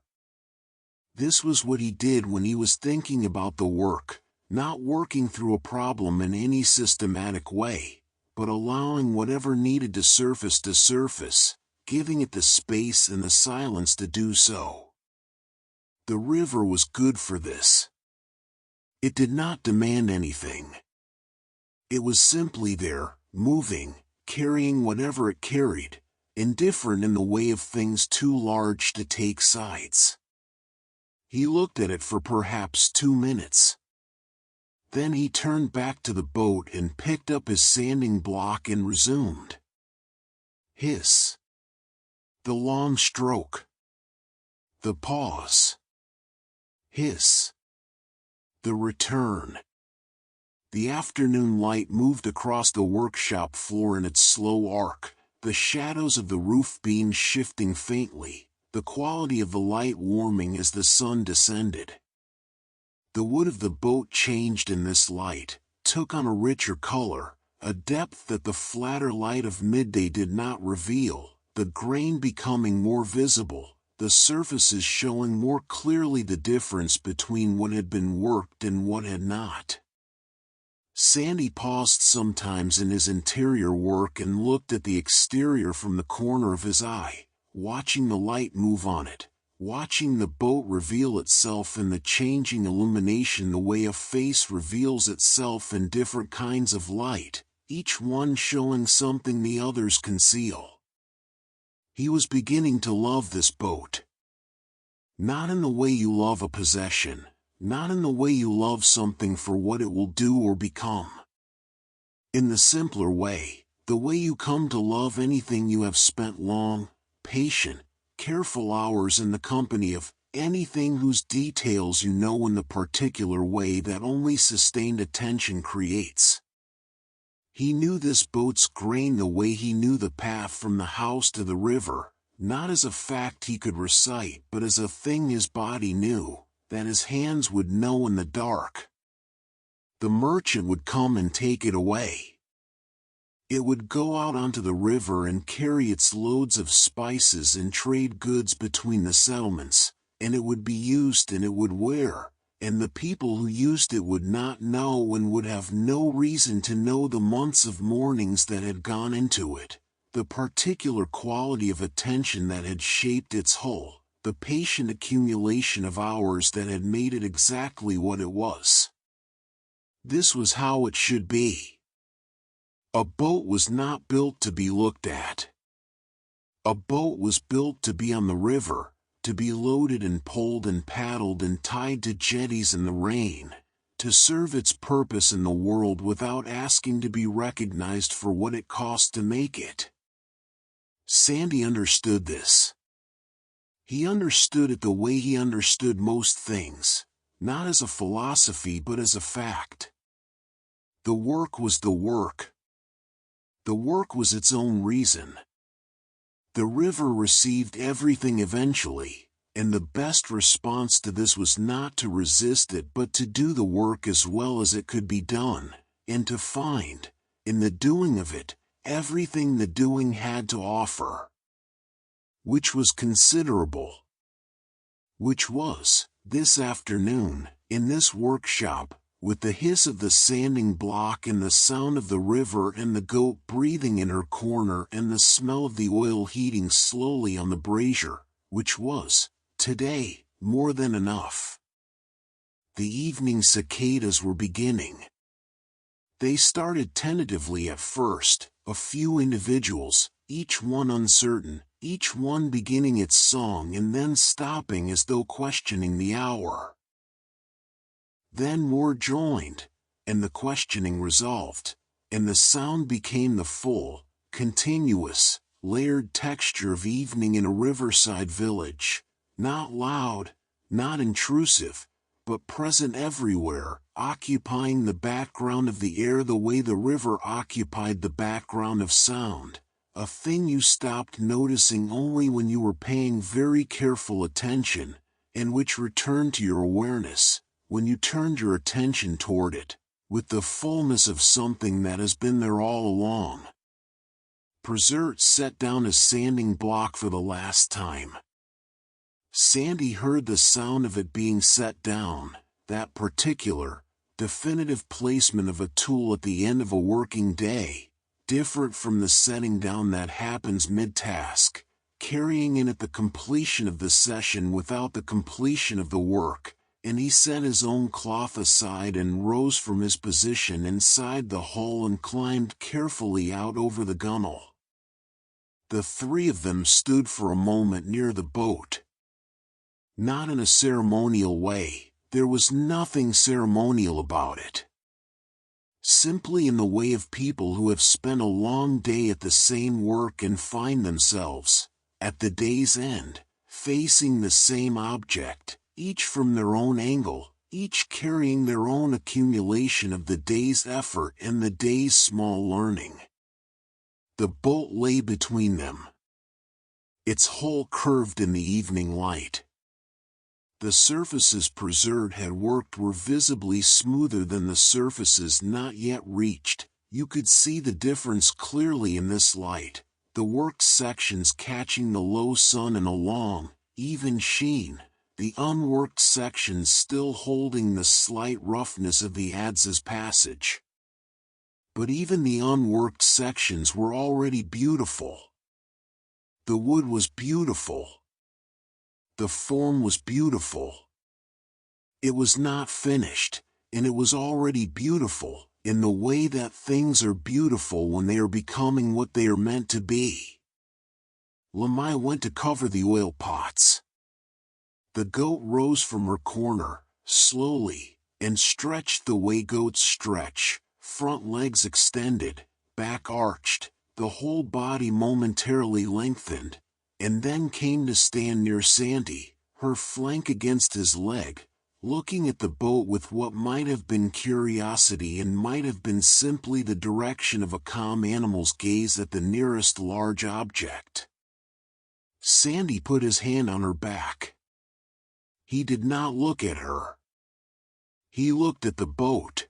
This was what he did when he was thinking about the work, not working through a problem in any systematic way, but allowing whatever needed to surface, giving it the space and the silence to do so. The river was good for this. It did not demand anything. It was simply there, moving, carrying whatever it carried, indifferent in the way of things too large to take sides. He looked at it for perhaps 2 minutes. Then he turned back to the boat and picked up his sanding block and resumed. Hiss. The long stroke. The pause. Hiss. The return. The afternoon light moved across the workshop floor in its slow arc, the shadows of the roof beams shifting faintly, the quality of the light warming as the sun descended. The wood of the boat changed in this light, took on a richer color, a depth that the flatter light of midday did not reveal, the grain becoming more visible, the surfaces showing more clearly the difference between what had been worked and what had not. Sandy paused sometimes in his interior work and looked at the exterior from the corner of his eye, watching the light move on it, watching the boat reveal itself in the changing illumination the way a face reveals itself in different kinds of light, each one showing something the others conceal. He was beginning to love this boat. Not in the way you love a possession, not in the way you love something for what it will do or become. In the simpler way, the way you come to love anything you have spent long, patient, careful hours in the company of, anything whose details you know in the particular way that only sustained attention creates. He knew this boat's grain the way he knew the path from the house to the river, not as a fact he could recite but as a thing his body knew, that his hands would know in the dark. The merchant would come and take it away. It would go out onto the river and carry its loads of spices and trade goods between the settlements, and it would be used and it would wear, and the people who used it would not know and would have no reason to know the months of mornings that had gone into it, the particular quality of attention that had shaped its hull, the patient accumulation of hours that had made it exactly what it was. This was how it should be. A boat was not built to be looked at. A boat was built to be on the river, to be loaded and pulled and paddled and tied to jetties in the rain, to serve its purpose in the world without asking to be recognized for what it cost to make it. Sandy understood this. He understood it the way he understood most things, not as a philosophy but as a fact. The work was the work. The work was its own reason. The river received everything eventually, and the best response to this was not to resist it but to do the work as well as it could be done, and to find, in the doing of it, everything the doing had to offer. Which was considerable. Which was, this afternoon, in this workshop, with the hiss of the sanding block and the sound of the river and the goat breathing in her corner and the smell of the oil heating slowly on the brazier, which was, today, more than enough. The evening cicadas were beginning. They started tentatively at first, a few individuals, each one uncertain, each one beginning its song and then stopping as though questioning the hour. Then more joined, and the questioning resolved, and the sound became the full, continuous, layered texture of evening in a riverside village, not loud, not intrusive, but present everywhere, occupying the background of the air the way the river occupied the background of sound, a thing you stopped noticing only when you were paying very careful attention, and which returned to your awareness when you turned your attention toward it, with the fullness of something that has been there all along. Preserve set down his sanding block for the last time. Sandy heard the sound of it being set down, that particular, definitive placement of a tool at the end of a working day, different from the setting down that happens mid-task, carrying in it the completion of the session without the completion of the work, and he set his own cloth aside and rose from his position inside the hull and climbed carefully out over the gunwale. The three of them stood for a moment near the boat. Not in a ceremonial way, there was nothing ceremonial about it. Simply in the way of people who have spent a long day at the same work and find themselves, at the day's end, facing the same object, each from their own angle, each carrying their own accumulation of the day's effort and the day's small learning. The boat lay between them. its hull curved in the evening light. The surfaces Preserved had worked were visibly smoother than the surfaces not yet reached. You could see the difference clearly in this light, the worked sections catching the low sun in a long, even sheen, the unworked sections still holding the slight roughness of the adz's passage. But even the unworked sections were already beautiful. The wood was beautiful. The form was beautiful. It was not finished, and it was already beautiful, in the way that things are beautiful when they are becoming what they are meant to be. Lamai went to cover the oil pots. The goat rose from her corner, slowly, and stretched the way goats stretch, front legs extended, back arched, the whole body momentarily lengthened, and then came to stand near Sandy, her flank against his leg, looking at the boat with what might have been curiosity and might have been simply the direction of a calm animal's gaze at the nearest large object. Sandy put his hand on her back. He did not look at her. He looked at the boat.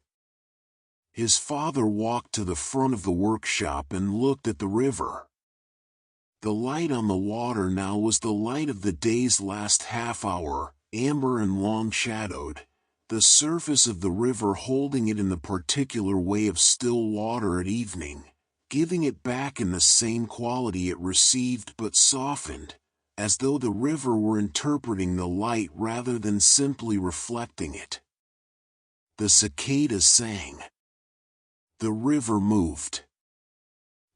His father walked to the front of the workshop and looked at the river. The light on the water now was the light of the day's last half hour, amber and long-shadowed, the surface of the river holding it in the particular way of still water at evening, giving it back in the same quality it received but softened, as though the river were interpreting the light rather than simply reflecting it. The cicadas sang. The river moved.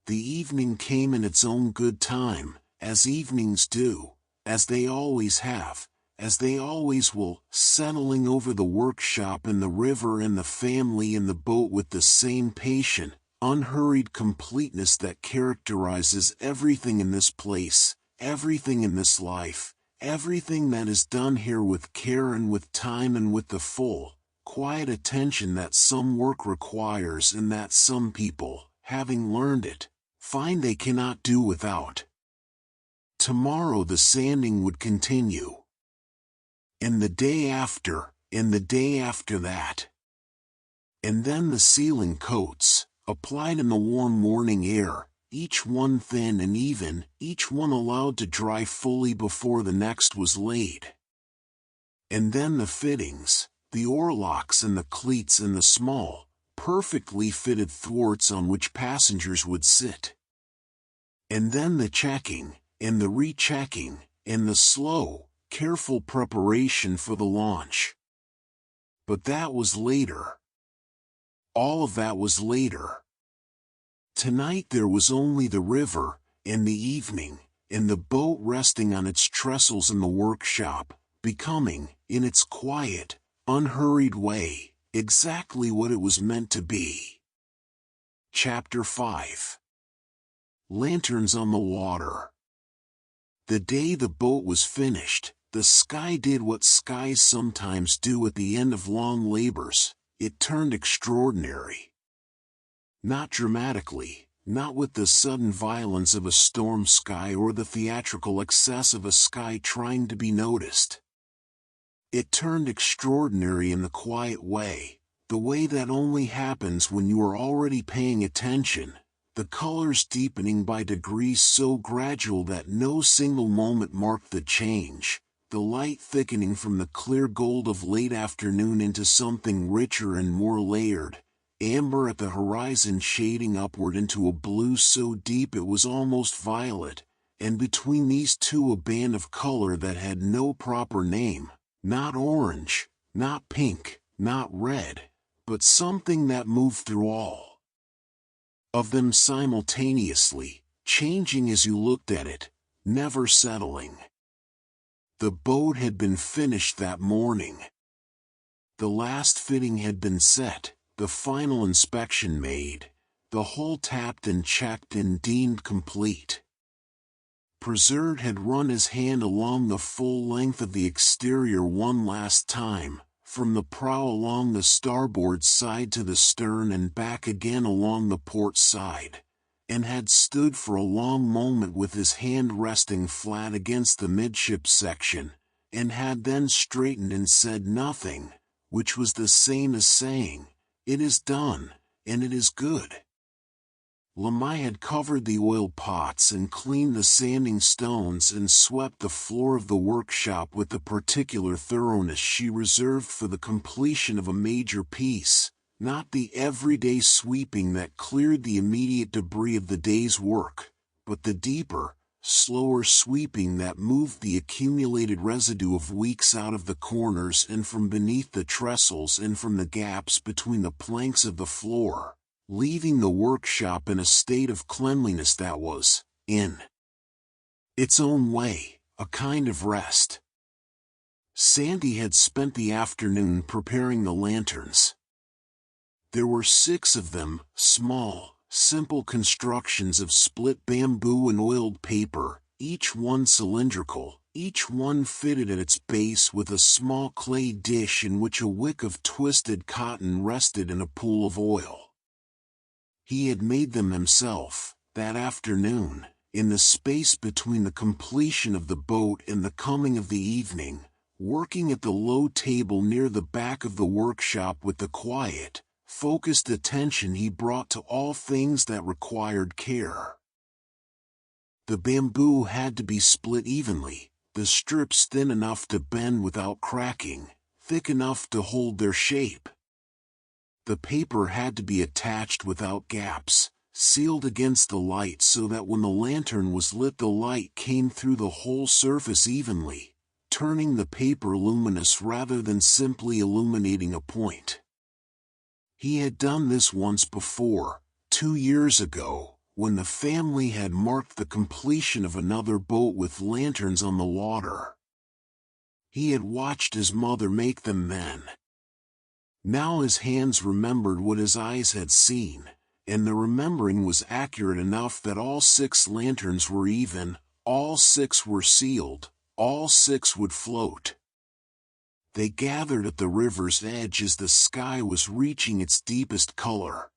The evening came in its own good time, as evenings do, as they always have, as they always will, settling over the workshop and the river and the family and the boat with the same patient, unhurried completeness that characterizes everything in this place, everything in this life, everything that is done here with care and with time and with the full, quiet attention that some work requires and that some people, having learned it, find they cannot do without. Tomorrow the sanding would continue. And the day after, and the day after that. And then the sealing coats, applied in the warm morning air, each one thin and even, each one allowed to dry fully before the next was laid. And then the fittings, the oarlocks and the cleats and the small, perfectly fitted thwarts on which passengers would sit. And then the checking, and the rechecking, and the slow, careful preparation for the launch. But that was later. All of that was later. Tonight there was only the river, and the evening, and the boat resting on its trestles in the workshop, becoming, in its quiet, unhurried way, exactly what it was meant to be. Chapter 5. Lanterns on the water. The day the boat was finished, the sky did what skies sometimes do at the end of long labors. It turned extraordinary. Not dramatically, not with the sudden violence of a storm sky or the theatrical excess of a sky trying to be noticed. It turned extraordinary in the quiet way, the way that only happens when you are already paying attention, the colors deepening by degrees so gradual that no single moment marked the change, the light thickening from the clear gold of late afternoon into something richer and more layered, amber at the horizon shading upward into a blue so deep it was almost violet, and between these two a band of color that had no proper name. Not orange, not pink, not red, but something that moved through all of them simultaneously, changing as you looked at it, never settling. The boat had been finished that morning. The last fitting had been set, the final inspection made, the hull tapped and checked and deemed complete. Preserved had run his hand along the full length of the exterior one last time, from the prow along the starboard side to the stern and back again along the port side, and had stood for a long moment with his hand resting flat against the midship section, and had then straightened and said nothing, which was the same as saying, "It is done, and it is good." Lamai had covered the oil pots and cleaned the sanding stones and swept the floor of the workshop with the particular thoroughness she reserved for the completion of a major piece, not the everyday sweeping that cleared the immediate debris of the day's work, but the deeper, slower sweeping that moved the accumulated residue of weeks out of the corners and from beneath the trestles and from the gaps between the planks of the floor, leaving the workshop in a state of cleanliness that was, in its own way, a kind of rest. Sandy had spent the afternoon preparing the lanterns. There were 6 of them, small, simple constructions of split bamboo and oiled paper, each one cylindrical, each one fitted at its base with a small clay dish in which a wick of twisted cotton rested in a pool of oil. He had made them himself, that afternoon, in the space between the completion of the boat and the coming of the evening, working at the low table near the back of the workshop with the quiet, focused attention he brought to all things that required care. The bamboo had to be split evenly, the strips thin enough to bend without cracking, thick enough to hold their shape. The paper had to be attached without gaps, sealed against the light so that when the lantern was lit the light came through the whole surface evenly, turning the paper luminous rather than simply illuminating a point. He had done this once before, 2 years ago, when the family had marked the completion of another boat with lanterns on the water. He had watched his mother make them then. Now his hands remembered what his eyes had seen, and the remembering was accurate enough that all 6 lanterns were even, all 6 were sealed, all 6 would float. They gathered at the river's edge as the sky was reaching its deepest color.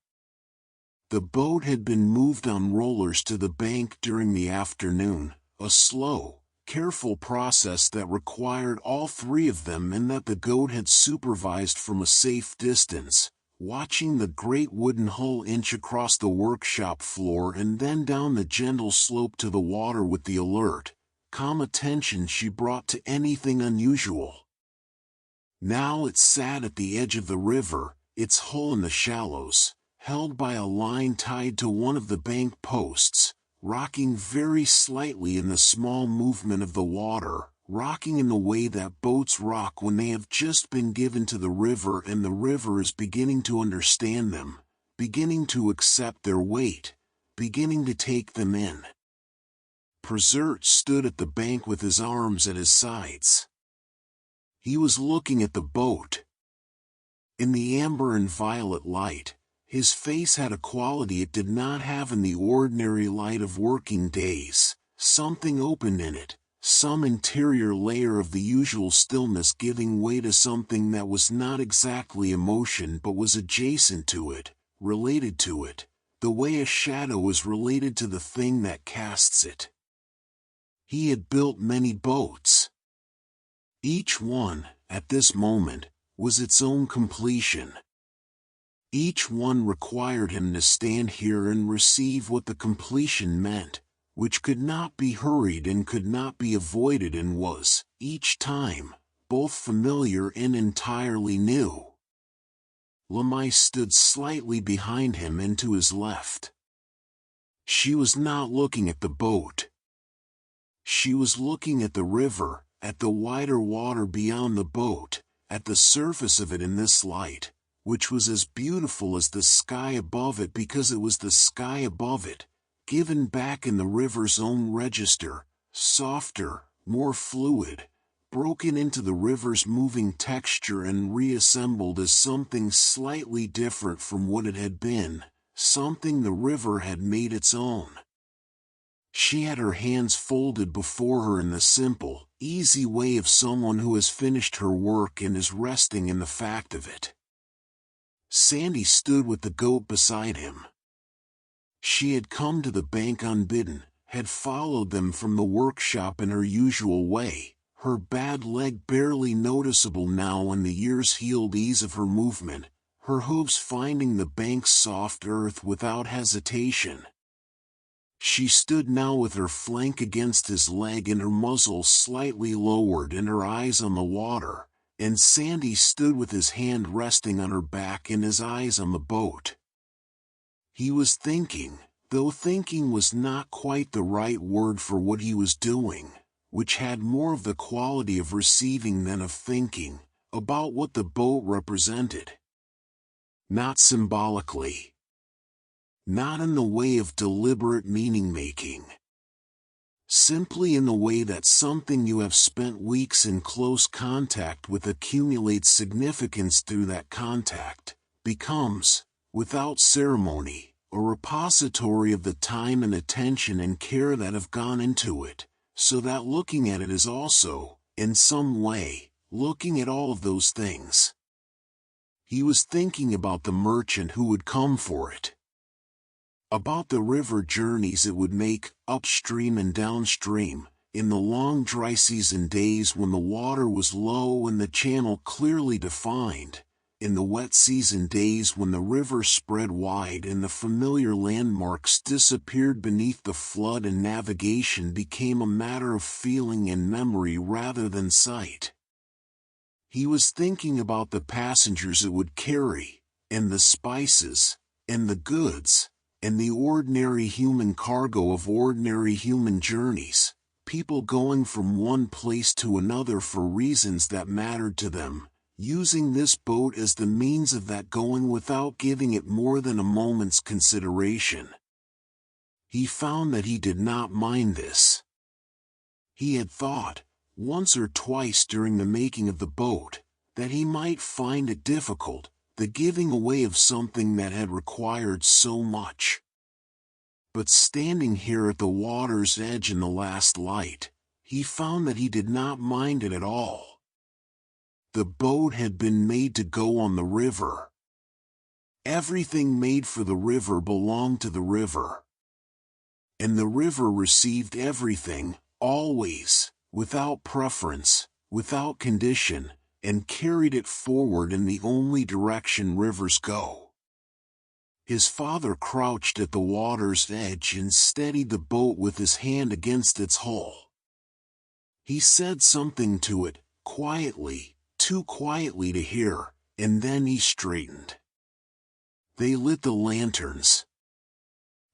The boat had been moved on rollers to the bank during the afternoon, a slow, careful process that required all 3 of them and that the goat had supervised from a safe distance, watching the great wooden hull inch across the workshop floor and then down the gentle slope to the water with the alert, calm attention she brought to anything unusual. Now it sat at the edge of the river, its hull in the shallows, held by a line tied to one of the bank posts, rocking very slightly in the small movement of the water, rocking in the way that boats rock when they have just been given to the river and the river is beginning to understand them, beginning to accept their weight, beginning to take them in. Preserve stood at the bank with his arms at his sides. He was looking at the boat. In the amber and violet light, his face had a quality it did not have in the ordinary light of working days, something opened in it, some interior layer of the usual stillness giving way to something that was not exactly emotion but was adjacent to it, related to it, the way a shadow is related to the thing that casts it. He had built many boats. Each one, at this moment, was its own completion. Each one required him to stand here and receive what the completion meant, which could not be hurried and could not be avoided and was, each time, both familiar and entirely new. Lamai stood slightly behind him and to his left. She was not looking at the boat. She was looking at the river, at the wider water beyond the boat, at the surface of it in this light, which was as beautiful as the sky above it because it was the sky above it, given back in the river's own register, softer, more fluid, broken into the river's moving texture and reassembled as something slightly different from what it had been, something the river had made its own. She had her hands folded before her in the simple, easy way of someone who has finished her work and is resting in the fact of it. Sandy stood with the goat beside him. She had come to the bank unbidden, had followed them from the workshop in her usual way, her bad leg barely noticeable now in the years-healed ease of her movement, her hooves finding the bank's soft earth without hesitation. She stood now with her flank against his leg and her muzzle slightly lowered and her eyes on the water, and Sandy stood with his hand resting on her back and his eyes on the boat. He was thinking, though thinking was not quite the right word for what he was doing, which had more of the quality of receiving than of thinking, about what the boat represented. Not symbolically. Not in the way of deliberate meaning-making. Simply in the way that something you have spent weeks in close contact with accumulates significance through that contact, becomes, without ceremony, a repository of the time and attention and care that have gone into it, so that looking at it is also, in some way, looking at all of those things. He was thinking about the merchant who would come for it. About the river journeys it would make, upstream and downstream, in the long dry season days when the water was low and the channel clearly defined, in the wet season days when the river spread wide and the familiar landmarks disappeared beneath the flood and navigation became a matter of feeling and memory rather than sight. He was thinking about the passengers it would carry, and the spices, and the goods, and the ordinary human cargo of ordinary human journeys, people going from one place to another for reasons that mattered to them, using this boat as the means of that going without giving it more than a moment's consideration. He found that he did not mind this. He had thought, once or twice during the making of the boat, that he might find it difficult, the giving away of something that had required so much. But standing here at the water's edge in the last light, he found that he did not mind it at all. The boat had been made to go on the river. Everything made for the river belonged to the river. And the river received everything, always, without preference, without condition, and carried it forward in the only direction rivers go. His father crouched at the water's edge and steadied the boat with his hand against its hull. He said something to it, quietly, too quietly to hear, and then he straightened. They lit the lanterns.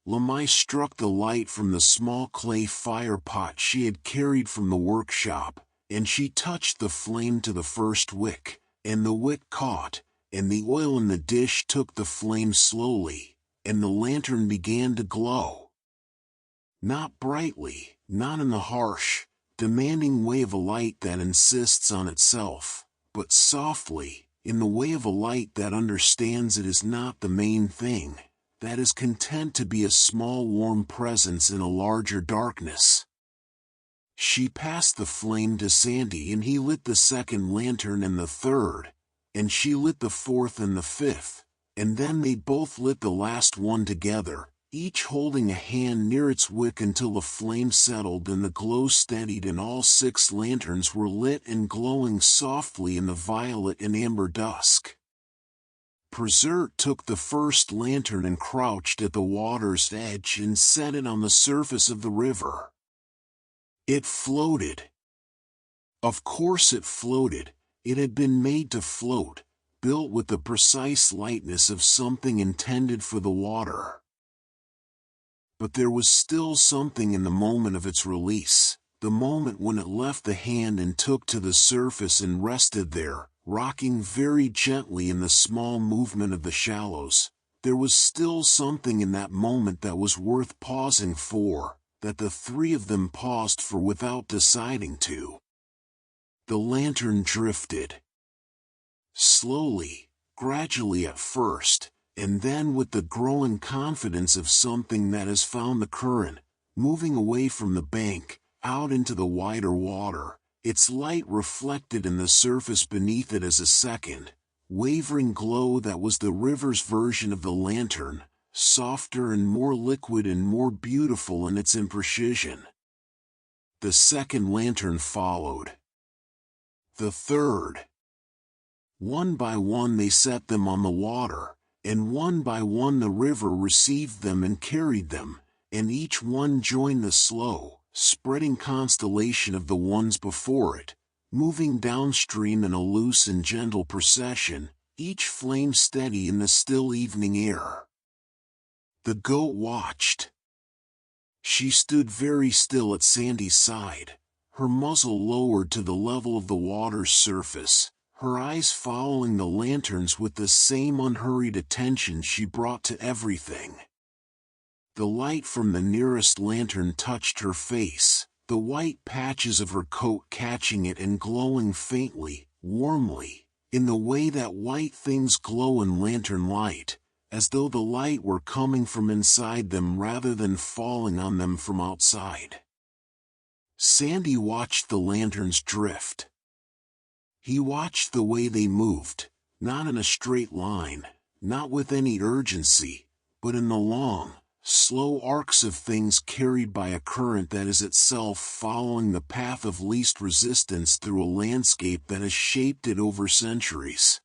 Lamai struck the light from the small clay fire pot she had carried from the workshop, and she touched the flame to the first wick, and the wick caught, and the oil in the dish took the flame slowly, and the lantern began to glow. Not brightly, not in the harsh, demanding way of a light that insists on itself, but softly, in the way of a light that understands it is not the main thing, that is content to be a small warm presence in a larger darkness. She passed the flame to Sandy and he lit the second lantern and the third, and she lit the fourth and the fifth, and then they both lit the last one together, each holding a hand near its wick until the flame settled and the glow steadied and all 6 lanterns were lit and glowing softly in the violet and amber dusk. Preserve took the first lantern and crouched at the water's edge and set it on the surface of the river. It floated. Of course it floated. It had been made to float, built with the precise lightness of something intended for the water. But there was still something in the moment of its release, the moment when it left the hand and took to the surface and rested there, rocking very gently in the small movement of the shallows. There was still something in that moment that was worth pausing for, that the 3 of them paused for without deciding to. The lantern drifted. Slowly, gradually at first, and then with the growing confidence of something that has found the current, moving away from the bank, out into the wider water, its light reflected in the surface beneath it as a second, wavering glow that was the river's version of the lantern, softer and more liquid and more beautiful in its imprecision. The second lantern followed. The third. One by one they set them on the water, and one by one the river received them and carried them, and each one joined the slow, spreading constellation of the ones before it, moving downstream in a loose and gentle procession, each flame steady in the still evening air. The goat watched. She stood very still at Sandy's side, her muzzle lowered to the level of the water's surface, her eyes following the lanterns with the same unhurried attention she brought to everything. The light from the nearest lantern touched her face, the white patches of her coat catching it and glowing faintly, warmly, in the way that white things glow in lantern light, as though the light were coming from inside them rather than falling on them from outside. Sandy watched the lanterns drift. He watched the way they moved, not in a straight line, not with any urgency, but in the long, slow arcs of things carried by a current that is itself following the path of least resistance through a landscape that has shaped it over centuries.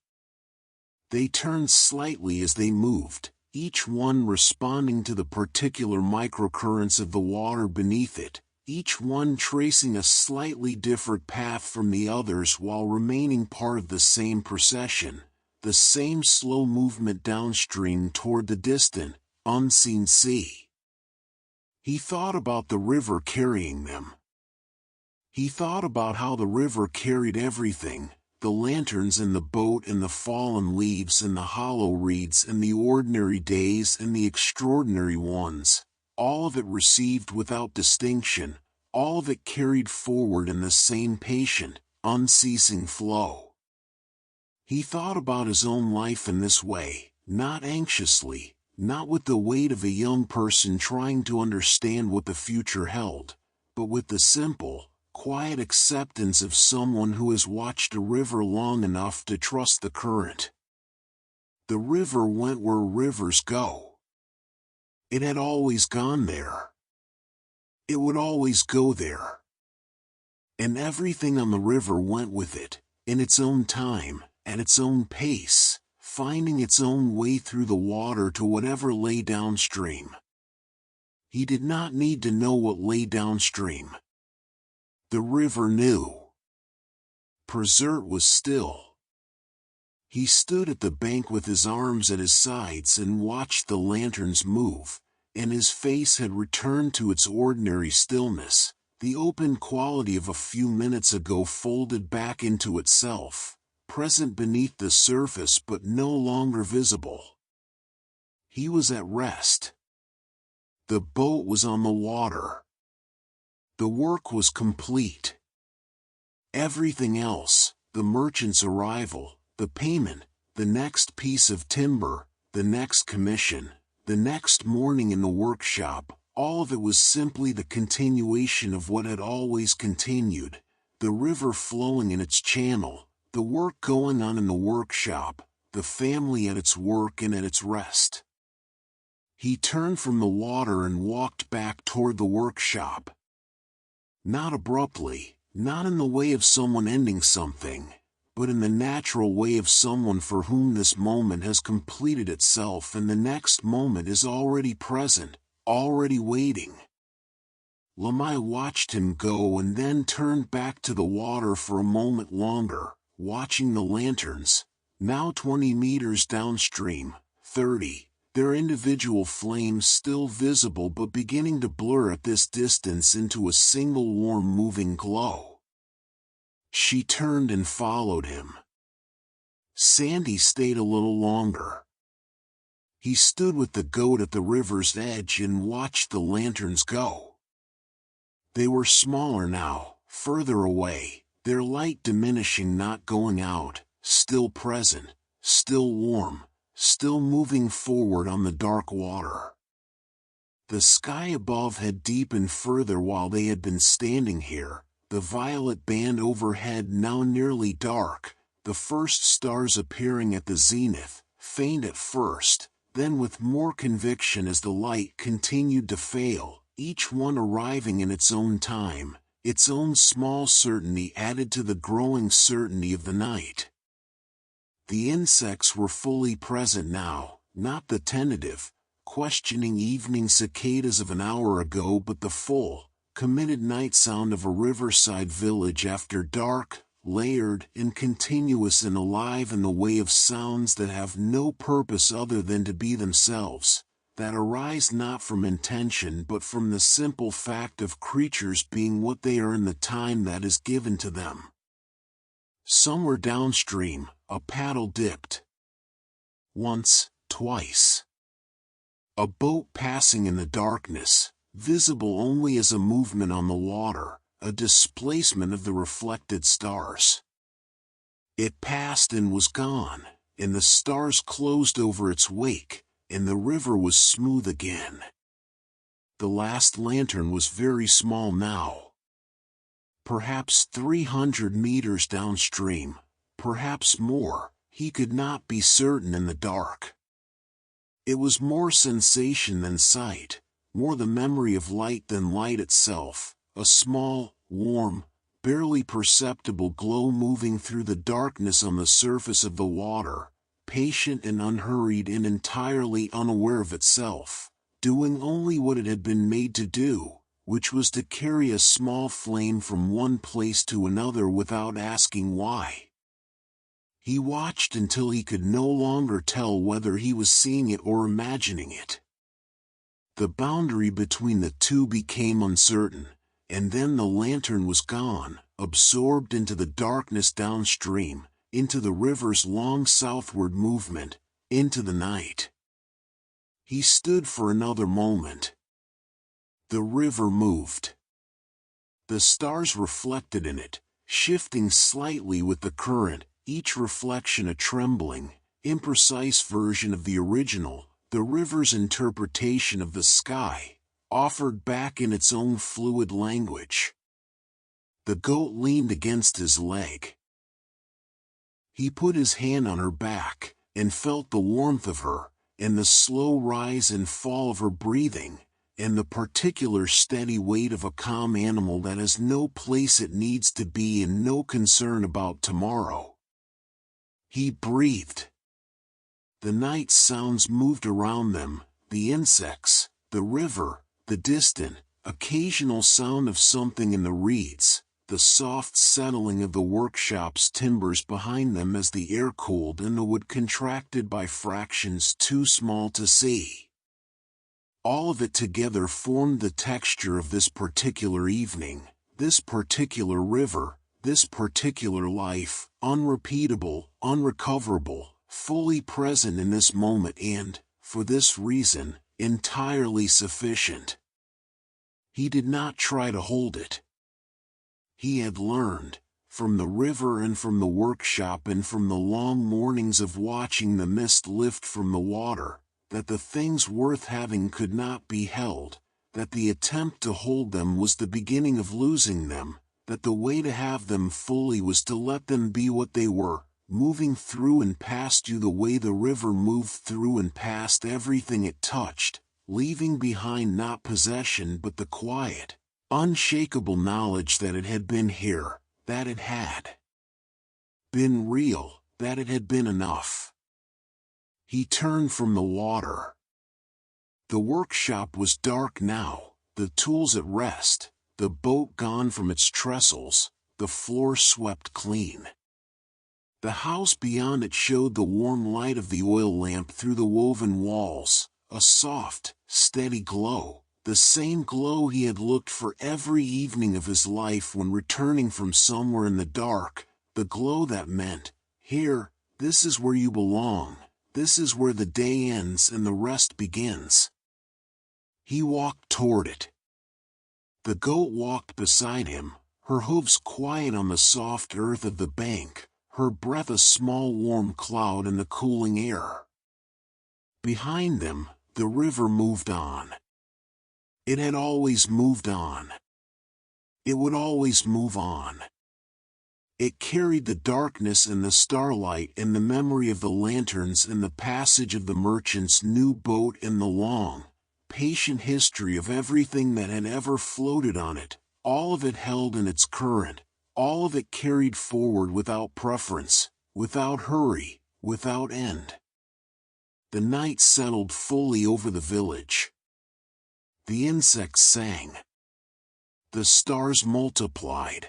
They turned slightly as they moved, each one responding to the particular microcurrents of the water beneath it, each one tracing a slightly different path from the others while remaining part of the same procession, the same slow movement downstream toward the distant, unseen sea. He thought about the river carrying them. He thought about how the river carried everything, the lanterns and the boat and the fallen leaves and the hollow reeds and the ordinary days and the extraordinary ones, all of it received without distinction, all of it carried forward in the same patient, unceasing flow. He thought about his own life in this way, not anxiously, not with the weight of a young person trying to understand what the future held, but with the simple, quiet acceptance of someone who has watched a river long enough to trust the current. The river went where rivers go. It had always gone there. It would always go there. And everything on the river went with it, in its own time, at its own pace, finding its own way through the water to whatever lay downstream. He did not need to know what lay downstream. The river knew. Preserve was still. He stood at the bank with his arms at his sides and watched the lanterns move, and his face had returned to its ordinary stillness, the open quality of a few minutes ago folded back into itself, present beneath the surface but no longer visible. He was at rest. The boat was on the water. The work was complete. Everything else, the merchant's arrival, the payment, the next piece of timber, the next commission, the next morning in the workshop, all of it was simply the continuation of what had always continued, the river flowing in its channel, the work going on in the workshop, the family at its work and at its rest. He turned from the water and walked back toward the workshop. Not abruptly, not in the way of someone ending something, but in the natural way of someone for whom this moment has completed itself and the next moment is already present, already waiting. Lamai watched him go and then turned back to the water for a moment longer, watching the lanterns, now 20 meters downstream, 30. Their individual flames still visible but beginning to blur at this distance into a single warm moving glow. She turned and followed him. Sandy stayed a little longer. He stood with the goat at the river's edge and watched the lanterns go. They were smaller now, further away, their light diminishing, not going out, still present, still warm, still moving forward on the dark water. The sky above had deepened further while they had been standing here, the violet band overhead now nearly dark, the first stars appearing at the zenith, faint at first, then with more conviction as the light continued to fail, each one arriving in its own time, its own small certainty added to the growing certainty of the night. The insects were fully present now, not the tentative, questioning evening cicadas of an hour ago, but the full, committed night sound of a riverside village after dark, layered and continuous and alive in the way of sounds that have no purpose other than to be themselves, that arise not from intention but from the simple fact of creatures being what they are in the time that is given to them. Somewhere downstream, a paddle dipped. Once, twice. A boat passing in the darkness, visible only as a movement on the water, a displacement of the reflected stars. It passed and was gone, and the stars closed over its wake, and the river was smooth again. The last lantern was very small now. Perhaps 300 meters downstream, perhaps more, he could not be certain in the dark. It was more sensation than sight, more the memory of light than light itself, a small, warm, barely perceptible glow moving through the darkness on the surface of the water, patient and unhurried and entirely unaware of itself, doing only what it had been made to do, which was to carry a small flame from one place to another without asking why. He watched until he could no longer tell whether he was seeing it or imagining it. The boundary between the two became uncertain, and then the lantern was gone, absorbed into the darkness downstream, into the river's long southward movement, into the night. He stood for another moment. The river moved. The stars reflected in it, shifting slightly with the current, each reflection a trembling, imprecise version of the original, the river's interpretation of the sky, offered back in its own fluid language. The goat leaned against his leg. He put his hand on her back, and felt the warmth of her, and the slow rise and fall of her breathing, and the particular steady weight of a calm animal that has no place it needs to be and no concern about tomorrow. He breathed. The night sounds moved around them, the insects, the river, the distant, occasional sound of something in the reeds, the soft settling of the workshop's timbers behind them as the air cooled and the wood contracted by fractions too small to see. All of it together formed the texture of this particular evening, this particular river, this particular life, unrepeatable, unrecoverable, fully present in this moment and, for this reason, entirely sufficient. He did not try to hold it. He had learned, from the river and from the workshop and from the long mornings of watching the mist lift from the water, that the things worth having could not be held, that the attempt to hold them was the beginning of losing them, that the way to have them fully was to let them be what they were, moving through and past you the way the river moved through and past everything it touched, leaving behind not possession but the quiet, unshakable knowledge that it had been here, that it had been real, that it had been enough. He turned from the water. The workshop was dark now, the tools at rest, the boat gone from its trestles, the floor swept clean. The house beyond it showed the warm light of the oil lamp through the woven walls, a soft, steady glow, the same glow he had looked for every evening of his life when returning from somewhere in the dark, the glow that meant, here, this is where you belong, this is where the day ends and the rest begins. He walked toward it. The goat walked beside him, her hooves quiet on the soft earth of the bank, her breath a small warm cloud in the cooling air. Behind them, the river moved on. It had always moved on. It would always move on. It carried the darkness and the starlight and the memory of the lanterns and the passage of the merchant's new boat and the long, patient history of everything that had ever floated on it, all of it held in its current, all of it carried forward without preference, without hurry, without end. The night settled fully over the village. The insects sang. The stars multiplied.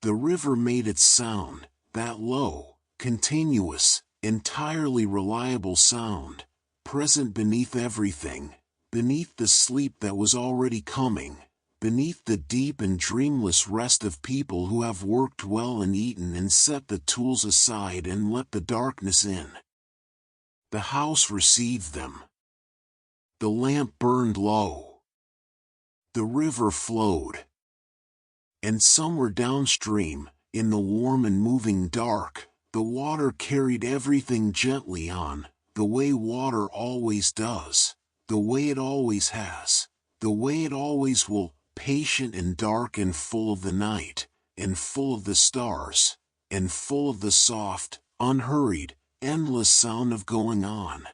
The river made its sound, that low, continuous, entirely reliable sound, present beneath everything, beneath the sleep that was already coming, beneath the deep and dreamless rest of people who have worked well and eaten and set the tools aside and let the darkness in. The house received them. The lamp burned low. The river flowed. And somewhere downstream, in the warm and moving dark, the water carried everything gently on, the way water always does, the way it always has, the way it always will, patient and dark and full of the night, and full of the stars, and full of the soft, unhurried, endless sound of going on.